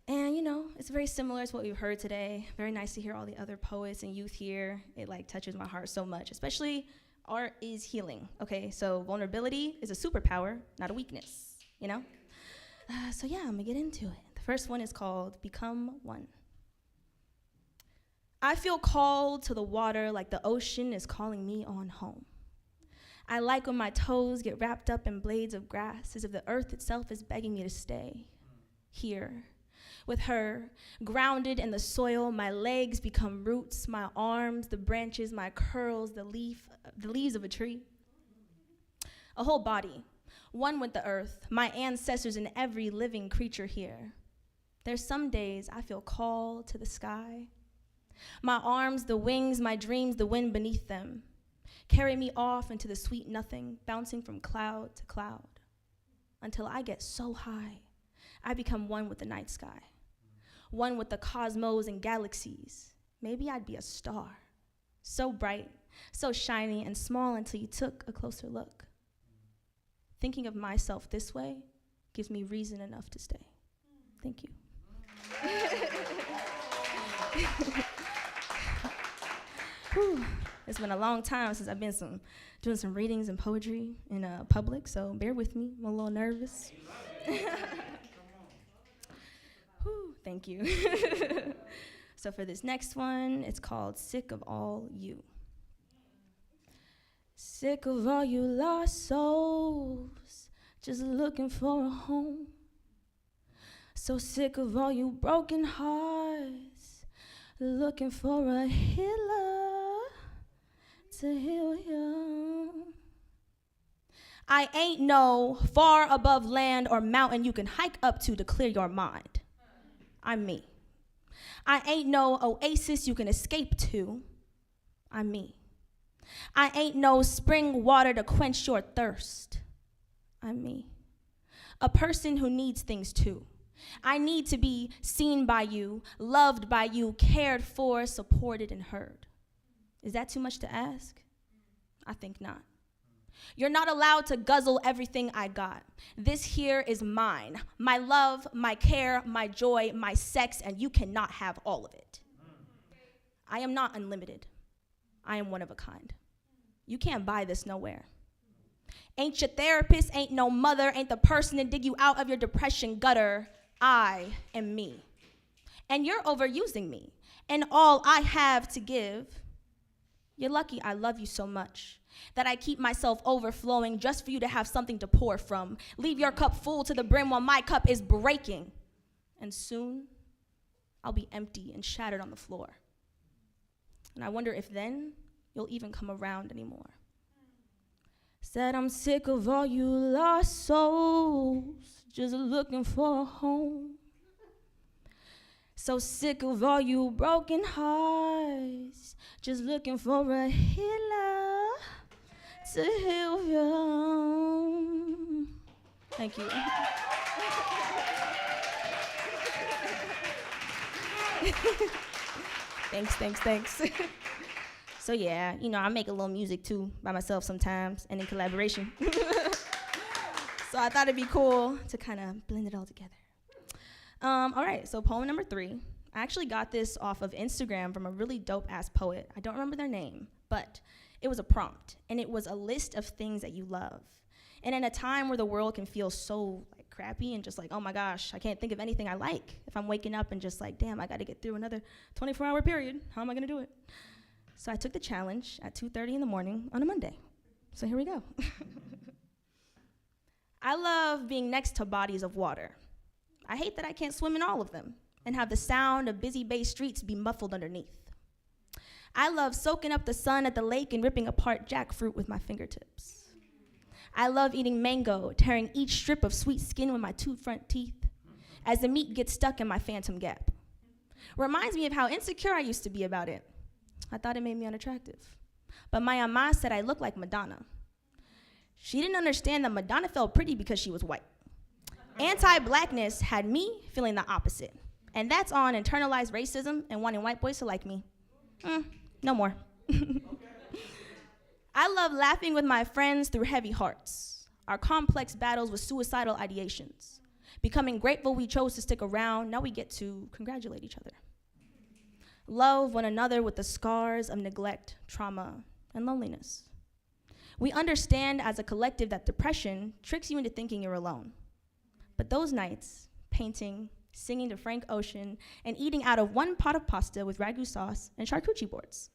And, you know, it's very similar to what we've heard today. Very nice to hear all the other poets and youth here. It, like, touches my heart so much, especially art is healing, okay? So vulnerability is a superpower, not a weakness, you know? So yeah, I'm gonna get into it. The first one is called Become One. I feel called to the water like the ocean is calling me on home. I like when my toes get wrapped up in blades of grass as if the earth itself is begging me to stay here. With her, grounded in the soil, my legs become roots, my arms, the branches, my curls, the leaves of a tree. A whole body, one with the earth, my ancestors and every living creature here. There's some days I feel called to the sky. My arms, the wings, my dreams, the wind beneath them, carry me off into the sweet nothing, bouncing from cloud to cloud, until I get so high, I become one with the night sky. One with the cosmos and galaxies. Maybe I'd be a star, so bright, so shiny and small until you took a closer look. Thinking of myself this way gives me reason enough to stay. Thank you. Whew. It's been a long time since I've been doing some readings and poetry in public, so bear with me. I'm a little nervous. Whew, thank you. So for this next one, it's called Sick of All You. Sick of all you lost souls, just looking for a home. So sick of all you broken hearts, looking for a healer to heal you. I ain't no far above land or mountain you can hike up to clear your mind. I'm me. I ain't no oasis you can escape to. I'm me. I ain't no spring water to quench your thirst. I'm me. A person who needs things too. I need to be seen by you, loved by you, cared for, supported, and heard. Is that too much to ask? I think not. You're not allowed to guzzle everything I got. This here is mine. My love, my care, my joy, my sex, and you cannot have all of it. I am not unlimited. I am one of a kind. You can't buy this nowhere. Ain't your therapist, ain't no mother, ain't the person to dig you out of your depression gutter. I am me. And you're overusing me. And all I have to give, you're lucky I love you so much that I keep myself overflowing just for you to have something to pour from. Leave your cup full to the brim while my cup is breaking. And soon, I'll be empty and shattered on the floor. And I wonder if then you'll even come around anymore. Said I'm sick of all you lost souls just looking for a home. So sick of all you broken hearts just looking for a healer to heal you. Thank you. Thanks. So yeah, I make a little music too by myself sometimes and in collaboration. So I thought it'd be cool to kind of blend it all together. All right, so poem number 3. I actually got this off of Instagram from a really dope-ass poet. I don't remember their name, but it was a prompt, and it was a list of things that you love. And in a time where the world can feel so crappy and just like, oh my gosh, I can't think of anything I like. If I'm waking up and just like, damn, I gotta get through another 24-hour period. How am I gonna do it? So I took the challenge at 2:30 in the morning on a Monday. So here we go. I love being next to bodies of water. I hate that I can't swim in all of them and have the sound of busy bay streets be muffled underneath. I love soaking up the sun at the lake and ripping apart jackfruit with my fingertips. I love eating mango, tearing each strip of sweet skin with my 2 front teeth as the meat gets stuck in my phantom gap. Reminds me of how insecure I used to be about it. I thought it made me unattractive. But my ama said I looked like Madonna. She didn't understand that Madonna felt pretty because she was white. Anti-blackness had me feeling the opposite. And that's on internalized racism and wanting white boys to like me. No more. I love laughing with my friends through heavy hearts, our complex battles with suicidal ideations, becoming grateful we chose to stick around. Now we get to congratulate each other. Love one another with the scars of neglect, trauma, and loneliness. We understand as a collective that depression tricks you into thinking you're alone. But those nights, painting, singing to Frank Ocean, and eating out of one pot of pasta with ragu sauce and charcuterie boards.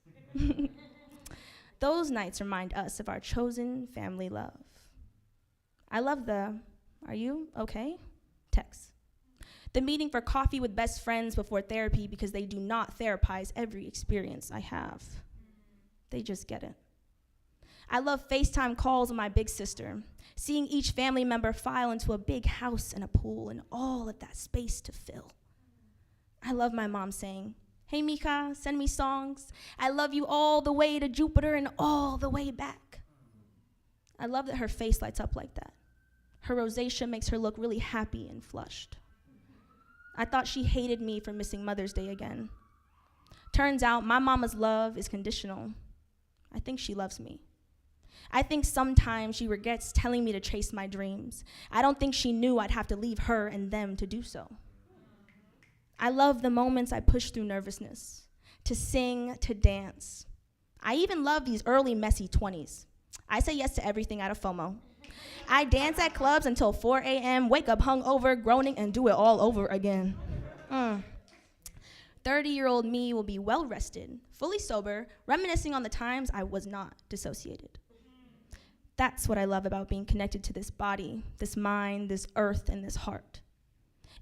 Those nights remind us of our chosen family love. I love the, "Are you okay?" text. The meeting for coffee with best friends before therapy because they do not therapize every experience I have. They just get it. I love FaceTime calls with my big sister, seeing each family member file into a big house and a pool and all of that space to fill. I love my mom saying, "Hey Mika, send me songs. I love you all the way to Jupiter and all the way back." I love that her face lights up like that. Her rosacea makes her look really happy and flushed. I thought she hated me for missing Mother's Day again. Turns out my mama's love is conditional. I think she loves me. I think sometimes she regrets telling me to chase my dreams. I don't think she knew I'd have to leave her and them to do so. I love the moments I push through nervousness, to sing, to dance. I even love these early messy 20s. I say yes to everything out of FOMO. I dance at clubs until 4 a.m., wake up hungover, groaning, and do it all over again. 30-year-old me will be well-rested, fully sober, reminiscing on the times I was not dissociated. That's what I love about being connected to this body, this mind, this earth, and this heart.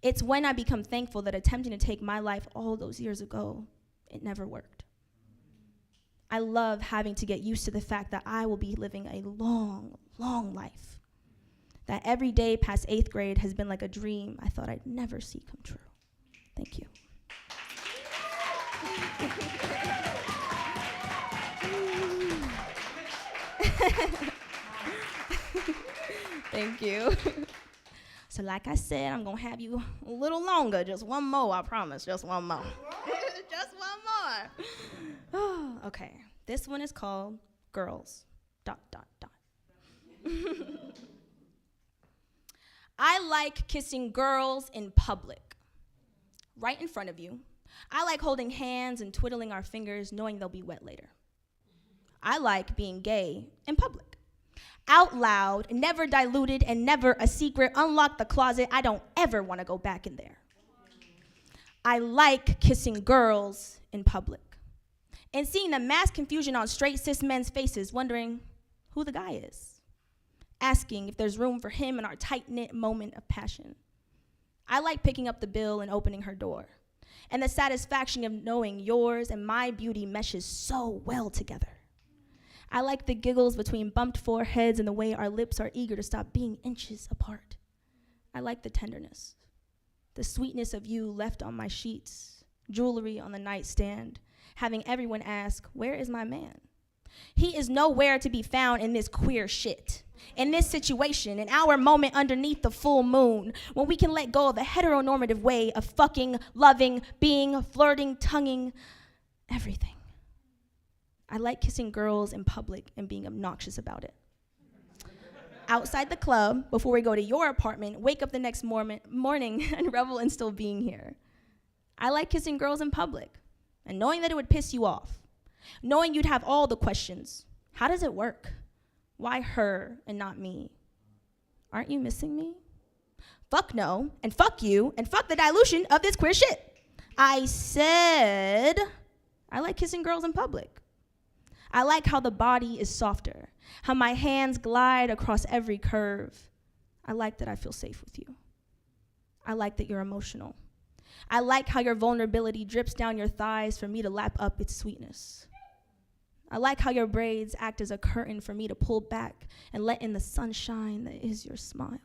It's when I become thankful that attempting to take my life all those years ago, it never worked. I love having to get used to the fact that I will be living a long, long life. That every day past 8th grade has been like a dream I thought I'd never see come true. Thank you. Thank you. So like I said, I'm gonna have you a little longer, just one more, I promise, just one more. Just one more. Okay, this one is called Girls, ... I like kissing girls in public, right in front of you. I like holding hands and twiddling our fingers, knowing they'll be wet later. I like being gay in public. Out loud, never diluted, and never a secret. Unlock the closet, I don't ever want to go back in there. I like kissing girls in public and seeing the mass confusion on straight cis men's faces, wondering who the guy is, asking if there's room for him in our tight-knit moment of passion. I like picking up the bill and opening her door, and the satisfaction of knowing yours and my beauty meshes so well together. I like the giggles between bumped foreheads and the way our lips are eager to stop being inches apart. I like the tenderness, the sweetness of you left on my sheets, jewelry on the nightstand, having everyone ask, where is my man? He is nowhere to be found in this queer shit. In this situation, in our moment underneath the full moon, when we can let go of the heteronormative way of fucking, loving, being, flirting, tonguing, everything. I like kissing girls in public and being obnoxious about it. Outside the club, before we go to your apartment, wake up the next morning and revel in still being here. I like kissing girls in public and knowing that it would piss you off, knowing you'd have all the questions. How does it work? Why her and not me? Aren't you missing me? Fuck no, and fuck you, and fuck the dilution of this queer shit. I said I like kissing girls in public. I like how the body is softer, how my hands glide across every curve. I like that I feel safe with you. I like that you're emotional. I like how your vulnerability drips down your thighs for me to lap up its sweetness. I like how your braids act as a curtain for me to pull back and let in the sunshine that is your smile.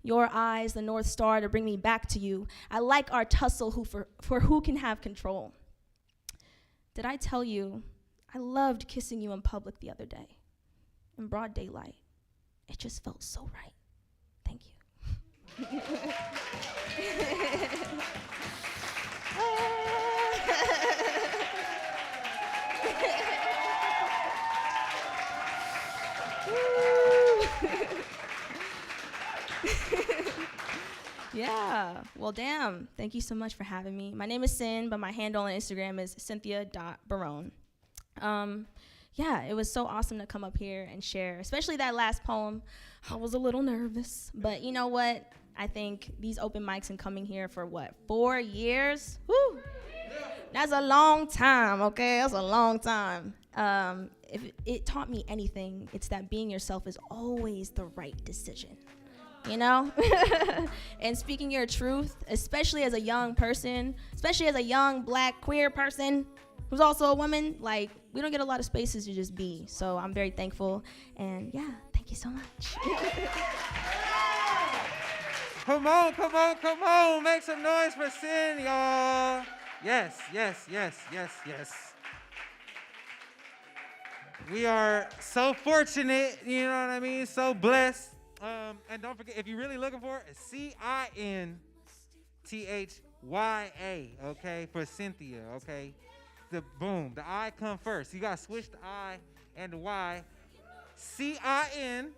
Your eyes, the North Star to bring me back to you. I like our tussle for who can have control. Did I tell you I loved kissing you in public the other day, in broad daylight? It just felt so right. Thank you. Yeah, well, damn. Thank you so much for having me. My name is Zayn, but my handle on Instagram is cynthia.barone. Yeah, it was so awesome to come up here and share, especially that last poem. I was a little nervous, but you know what? I think these open mics and coming here for 4 years? Woo! That's a long time, okay? That's a long time. If it taught me anything, it's that being yourself is always the right decision. You know? And speaking your truth, especially as a young person, especially as a young black queer person who's also a woman, like, we don't get a lot of spaces to just be. So I'm very thankful. And yeah, thank you so much. Come on, come on, come on. Make some noise for Zayn, y'all. Yes, yes, yes, yes, yes. We are so fortunate, you know what I mean? So blessed. And don't forget, if you're really looking for it, it's CINTHYA, okay, for Cynthia, okay? The I come first. You got to switch the I and the Y. CINTHYA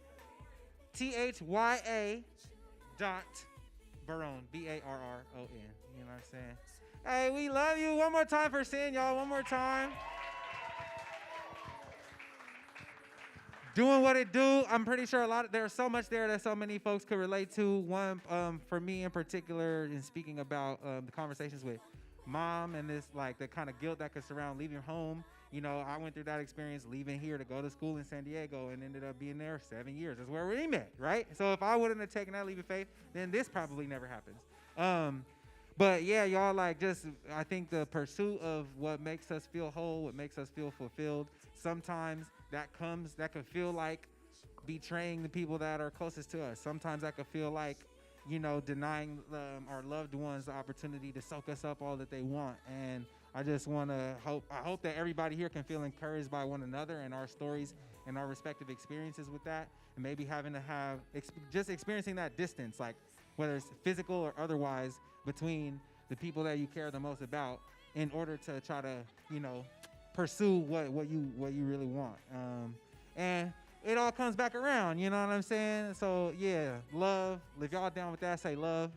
Barone, BARRON. You know what I'm saying? Hey, we love you. One more time for Zayn, y'all. One more time. Doing what it do. I'm pretty sure there's so much there that so many folks could relate to. One, for me in particular, in speaking about the conversations with mom and this, like, the kind of guilt that could surround leaving home. You know, I went through that experience leaving here to go to school in San Diego and ended up being there 7 years. That's where we met, right? So if I wouldn't have taken that leap of faith, then this probably never happens. But yeah, y'all, like, just, I think the pursuit of what makes us feel whole, what makes us feel fulfilled, sometimes that can feel like betraying the people that are closest to us. Sometimes that could feel like, you know, denying our loved ones the opportunity to soak us up all that they want. And I just want to I hope that everybody here can feel encouraged by one another and our stories and our respective experiences with that, and maybe having to have just experiencing that distance, like whether it's physical or otherwise, between the people that you care the most about, in order to try to, you know, pursue what you really want. And it all comes back around, you know what I'm saying? So yeah, love. If y'all down with that, say love.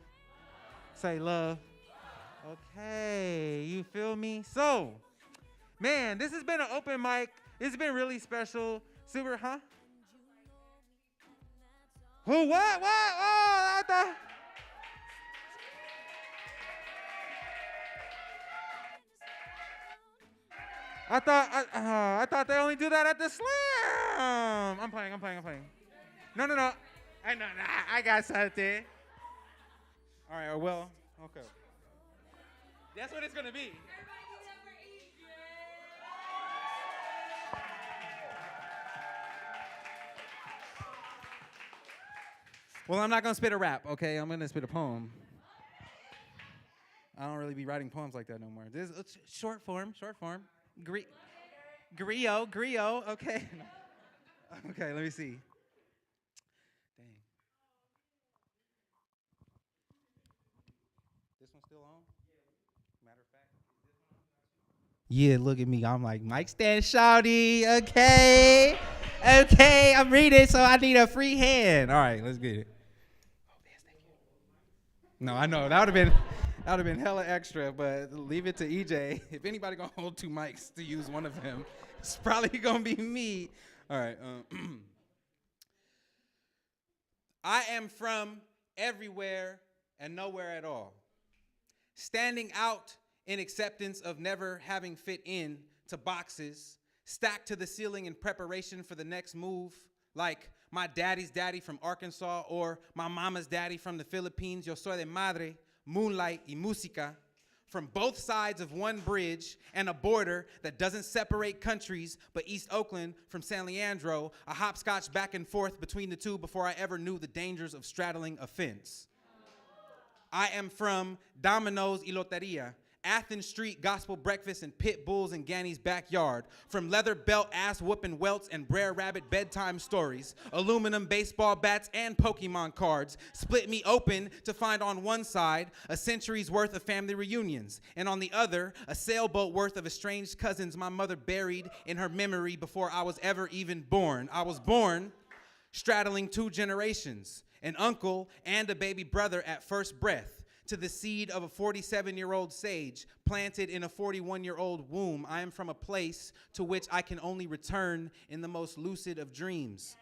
Say love. Okay, you feel me? So, man, this has been an open mic. This has been really special. Super, huh? Who, what? Oh, I thought they only do that at the slam. I'm playing. No. I got something. All right, well, okay. That's what it's gonna be. Well, I'm not going to spit a rap, okay? I'm going to spit a poem. I don't really be writing poems like that no more. This is short form. Griot, okay. Okay, let me see. Dang. This one's still on? Matter of fact. Yeah, look at me. I'm like, mic stand shouty, okay. Okay, I'm reading, so I need a free hand. All right, let's get it. Oh, yes, thank you. No, I know, that would have been hella extra, but leave it to EJ. If anybody gonna hold 2 mics to use one of them, it's probably gonna be me. All right. I am from everywhere and nowhere at all. Standing out in acceptance of never having fit in to boxes, stacked to the ceiling in preparation for the next move, like my daddy's daddy from Arkansas or my mama's daddy from the Philippines. Yo soy de madre, moonlight y música. From both sides of one bridge and a border that doesn't separate countries, but East Oakland from San Leandro, a hopscotch back and forth between the two before I ever knew the dangers of straddling a fence. I am from Domino's y Loteria, Athens Street gospel breakfast and pit bulls in Ganny's backyard. From leather belt ass whooping welts and Brer Rabbit bedtime stories, aluminum baseball bats and Pokemon cards split me open to find on one side a century's worth of family reunions, and on the other a sailboat worth of estranged cousins my mother buried in her memory before I was ever even born. I was born straddling 2 generations, an uncle and a baby brother at first breath. To the seed of a 47-year-old sage planted in a 41-year-old womb, I am from a place to which I can only return in the most lucid of dreams,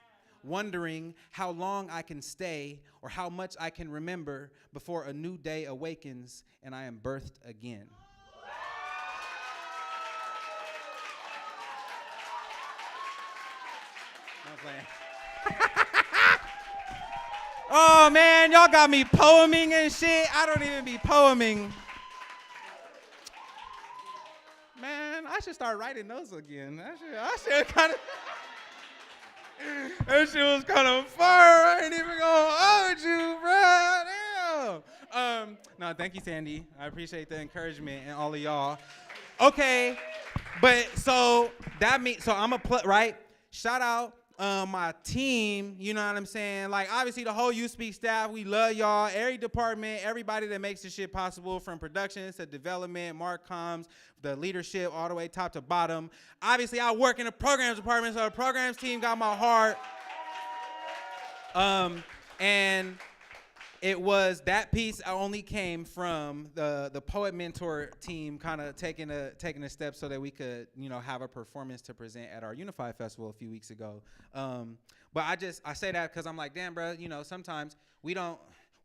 wondering how long I can stay or how much I can remember before a new day awakens and I am birthed again. I'm playing. Oh, man, y'all got me poeming and shit. I don't even be poeming. Man, I should start writing those again. That shit was kind of far. I ain't even gonna hold you, bro. Damn. No, thank you, Sandy. I appreciate the encouragement and all of y'all. Okay, but so that means, so I'm a right? Shout out. My team, you know what I'm saying? Like, obviously, the whole You Speak staff, we love y'all. Every department, everybody that makes this shit possible, from productions to development, Mark comms, the leadership, all the way top to bottom. Obviously, I work in the programs department, so the programs team got my heart. And it was, that piece only came from the Poet Mentor team kind of taking a step so that we could, you know, have a performance to present at our Unified Festival a few weeks ago. But I say that because I'm like, damn, bro, you know, sometimes we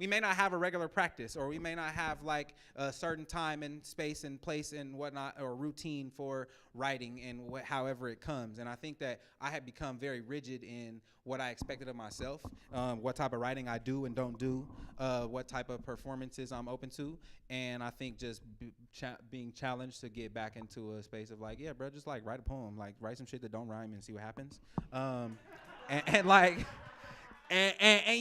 may not have a regular practice, or we may not have like a certain time and space and place and whatnot, or routine for writing and however it comes. And I think that I have become very rigid in what I expected of myself, what type of writing I do and don't do, what type of performances I'm open to. And I think just being challenged to get back into a space of like, yeah, bro, just like write a poem, like write some shit that don't rhyme and see what happens. And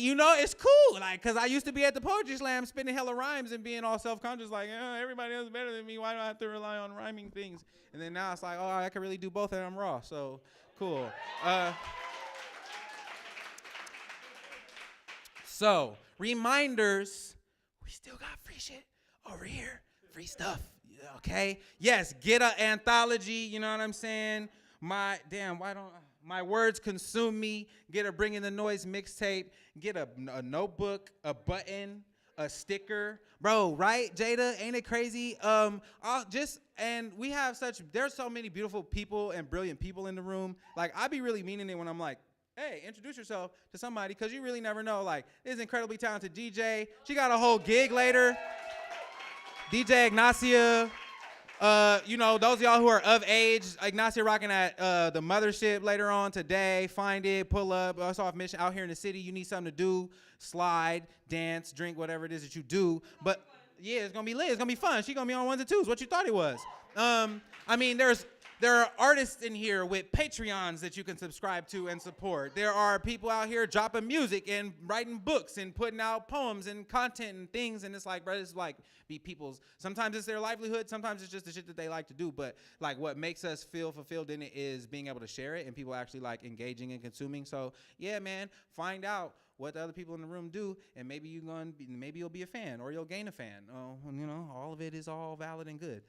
you know, it's cool, like, because I used to be at the Poetry Slam spitting hella rhymes and being all self-conscious, like, everybody else is better than me, why do I have to rely on rhyming things? And then now it's like, oh, I can really do both and I'm raw, so cool. So, reminders, we still got free shit over here, free stuff, okay? Yes, get an anthology, you know what I'm saying? My words consume me. Get a Bring in the Noise mixtape. Get a notebook, a button, a sticker. Bro, right, Jada? Ain't it crazy? And we have there's so many beautiful people and brilliant people in the room. Like, I be really meaning it when I'm like, hey, introduce yourself to somebody, because you really never know. Like, this is incredibly talented DJ. She got a whole gig later. DJ Ignacia. You know, those of y'all who are of age, Ignacia rocking at the Mothership later on today. Find it, pull up. Us off mission out here in the city. You need something to do. Slide, dance, drink, whatever it is that you do. But yeah, it's gonna be lit. It's gonna be fun. She's gonna be on 1s and 2s. What you thought it was? I mean, there's There are artists in here with Patreons that you can subscribe to and support. There are people out here dropping music and writing books and putting out poems and content and things. And it's like, bro, it's like be people's, sometimes it's their livelihood. Sometimes it's just the shit that they like to do. But like what makes us feel fulfilled in it is being able to share it and people actually like engaging and consuming. So yeah, man, find out what the other people in the room do, and maybe maybe you'll be a fan or you'll gain a fan. You know, all of it is all valid and good.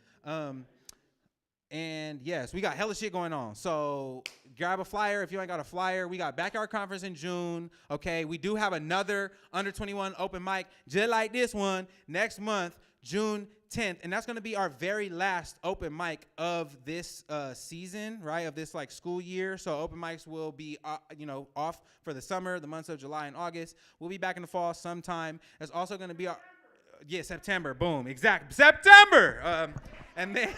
And yes, we got hella shit going on. So grab a flyer if you ain't got a flyer. We got Backyard Conference in June. Okay, we do have another under 21 open mic, just like this one, next month, June 10th, and that's going to be our very last open mic of this season, right? Of this like school year. So open mics will be, off for the summer, the months of July and August. We'll be back in the fall sometime. It's also going to be our, September. Boom, exactly, September. And then.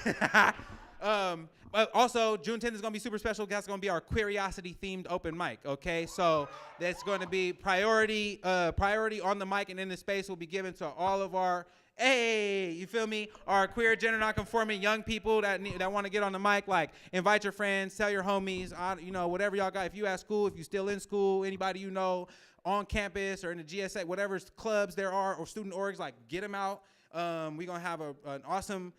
But also, June 10th is going to be super special. That's going to be our Curiosity-themed open mic, okay? So that's going to be priority on the mic and in the space will be given to all of our, you feel me? Our queer, gender non-conforming young people that want to get on the mic. Like, invite your friends, tell your homies, whatever y'all got. If you at school, if you still in school, anybody you know on campus or in the GSA, whatever clubs there are or student orgs, like, get them out. We're going to have an awesome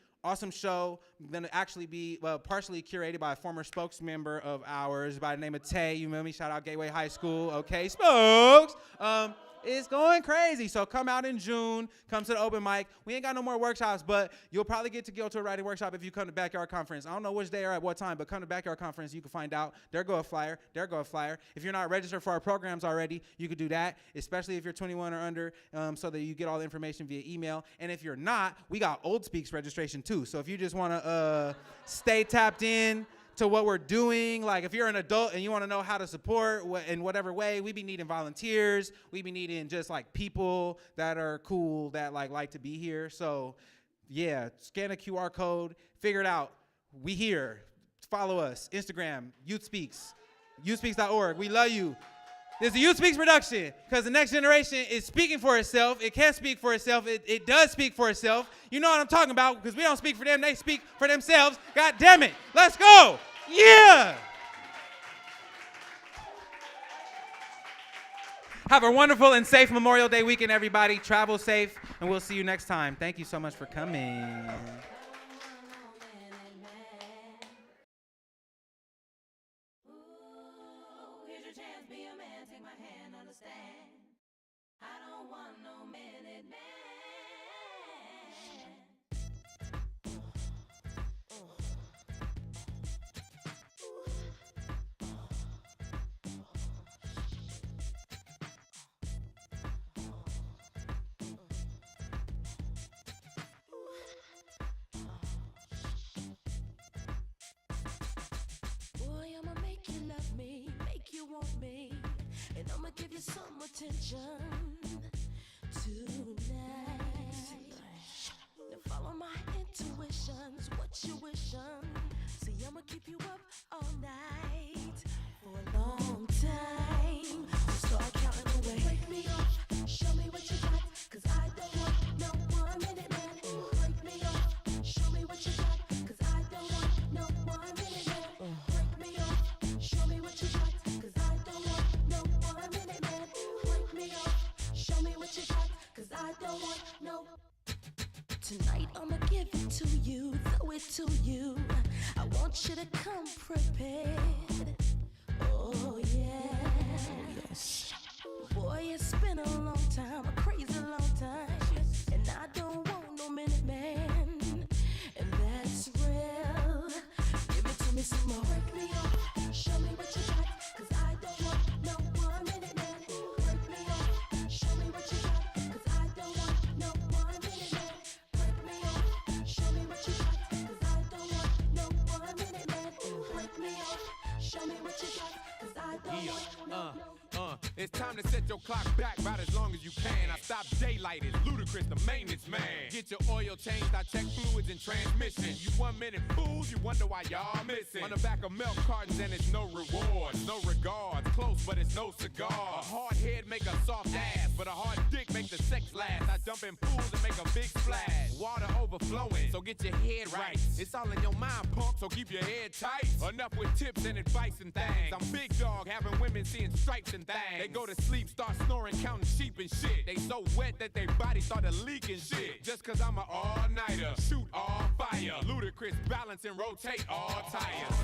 show. Going to actually be partially curated by a former spokesmember of ours by the name of Tay. You know me? Shout out Gateway High School. Okay, spokes. It's going crazy. So come out in June. Come to the open mic. We ain't got no more workshops, but you'll probably get to go to a writing workshop if you come to Backyard Conference. I don't know which day or at what time, but come to Backyard Conference. You can find out. There go a flyer. If you're not registered for our programs already, you could do that, especially if you're 21 or under, so that you get all the information via email. And if you're not, we got Old Speaks registration too. So if you just want to stay tapped in to what we're doing, like if you're an adult and you want to know how to support in whatever way, we be needing volunteers, we be needing just like people that are cool that like to be here. So yeah, scan a QR code, figure it out. We here. Follow us. Instagram, Youth Speaks, youthspeaks.org. We love you. This is a Youth Speaks production because the next generation is speaking for itself. It can speak for itself. It does speak for itself. You know what I'm talking about because we don't speak for them. They speak for themselves. God damn it. Let's go. Yeah. Have a wonderful and safe Memorial Day weekend, everybody. Travel safe, and we'll see you next time. Thank you so much for coming. Want me, and I'ma give you some attention tonight. Now follow my intuitions, what you wishin'. See, I'ma keep you up all night for a long time. So start counting away. Break me off, show me what you got, 'cause I don't want no 1 minute man. Break me off, show me what you got, 'cause I don't want no 1 minute man. Break me off, show me what you got. I don't want no. Tonight I'ma give it to you, throw it to you. I want you to come prepared. Oh yes. Boy, it's been a long time, a crazy long time, and I don't want no minute man, and that's real. Give it to me some more. Break me off, show me what you got, 'cause I don't want no 1 minute man. Break me off, show me what you got. Show me what you got, 'cause I don't want no. It's time to set your clock back about as long as you can. I stopped daylight, it's ludicrous. Ludacris, the maintenance man. Get your oil changed, I check fluids and transmission. You 1 minute fools, you wonder why y'all missing. On the back of milk cartons and it's no rewards, no regards. Close, but it's no cigar. A hard head make a soft ass, but a hard dick make the sex last. I jump in pools and make a big splash. Water overflowing, so get your head right. It's all in your mind, punk, so keep your head tight. Enough with tips and advice and things. I'm big dog, having women seeing stripes and things. They go to sleep, start snoring, counting sheep and shit. They so wet that they body started leaking shit. Just cause I'm an all-nighter, shoot all fire. Ludacris balance and rotate all tires.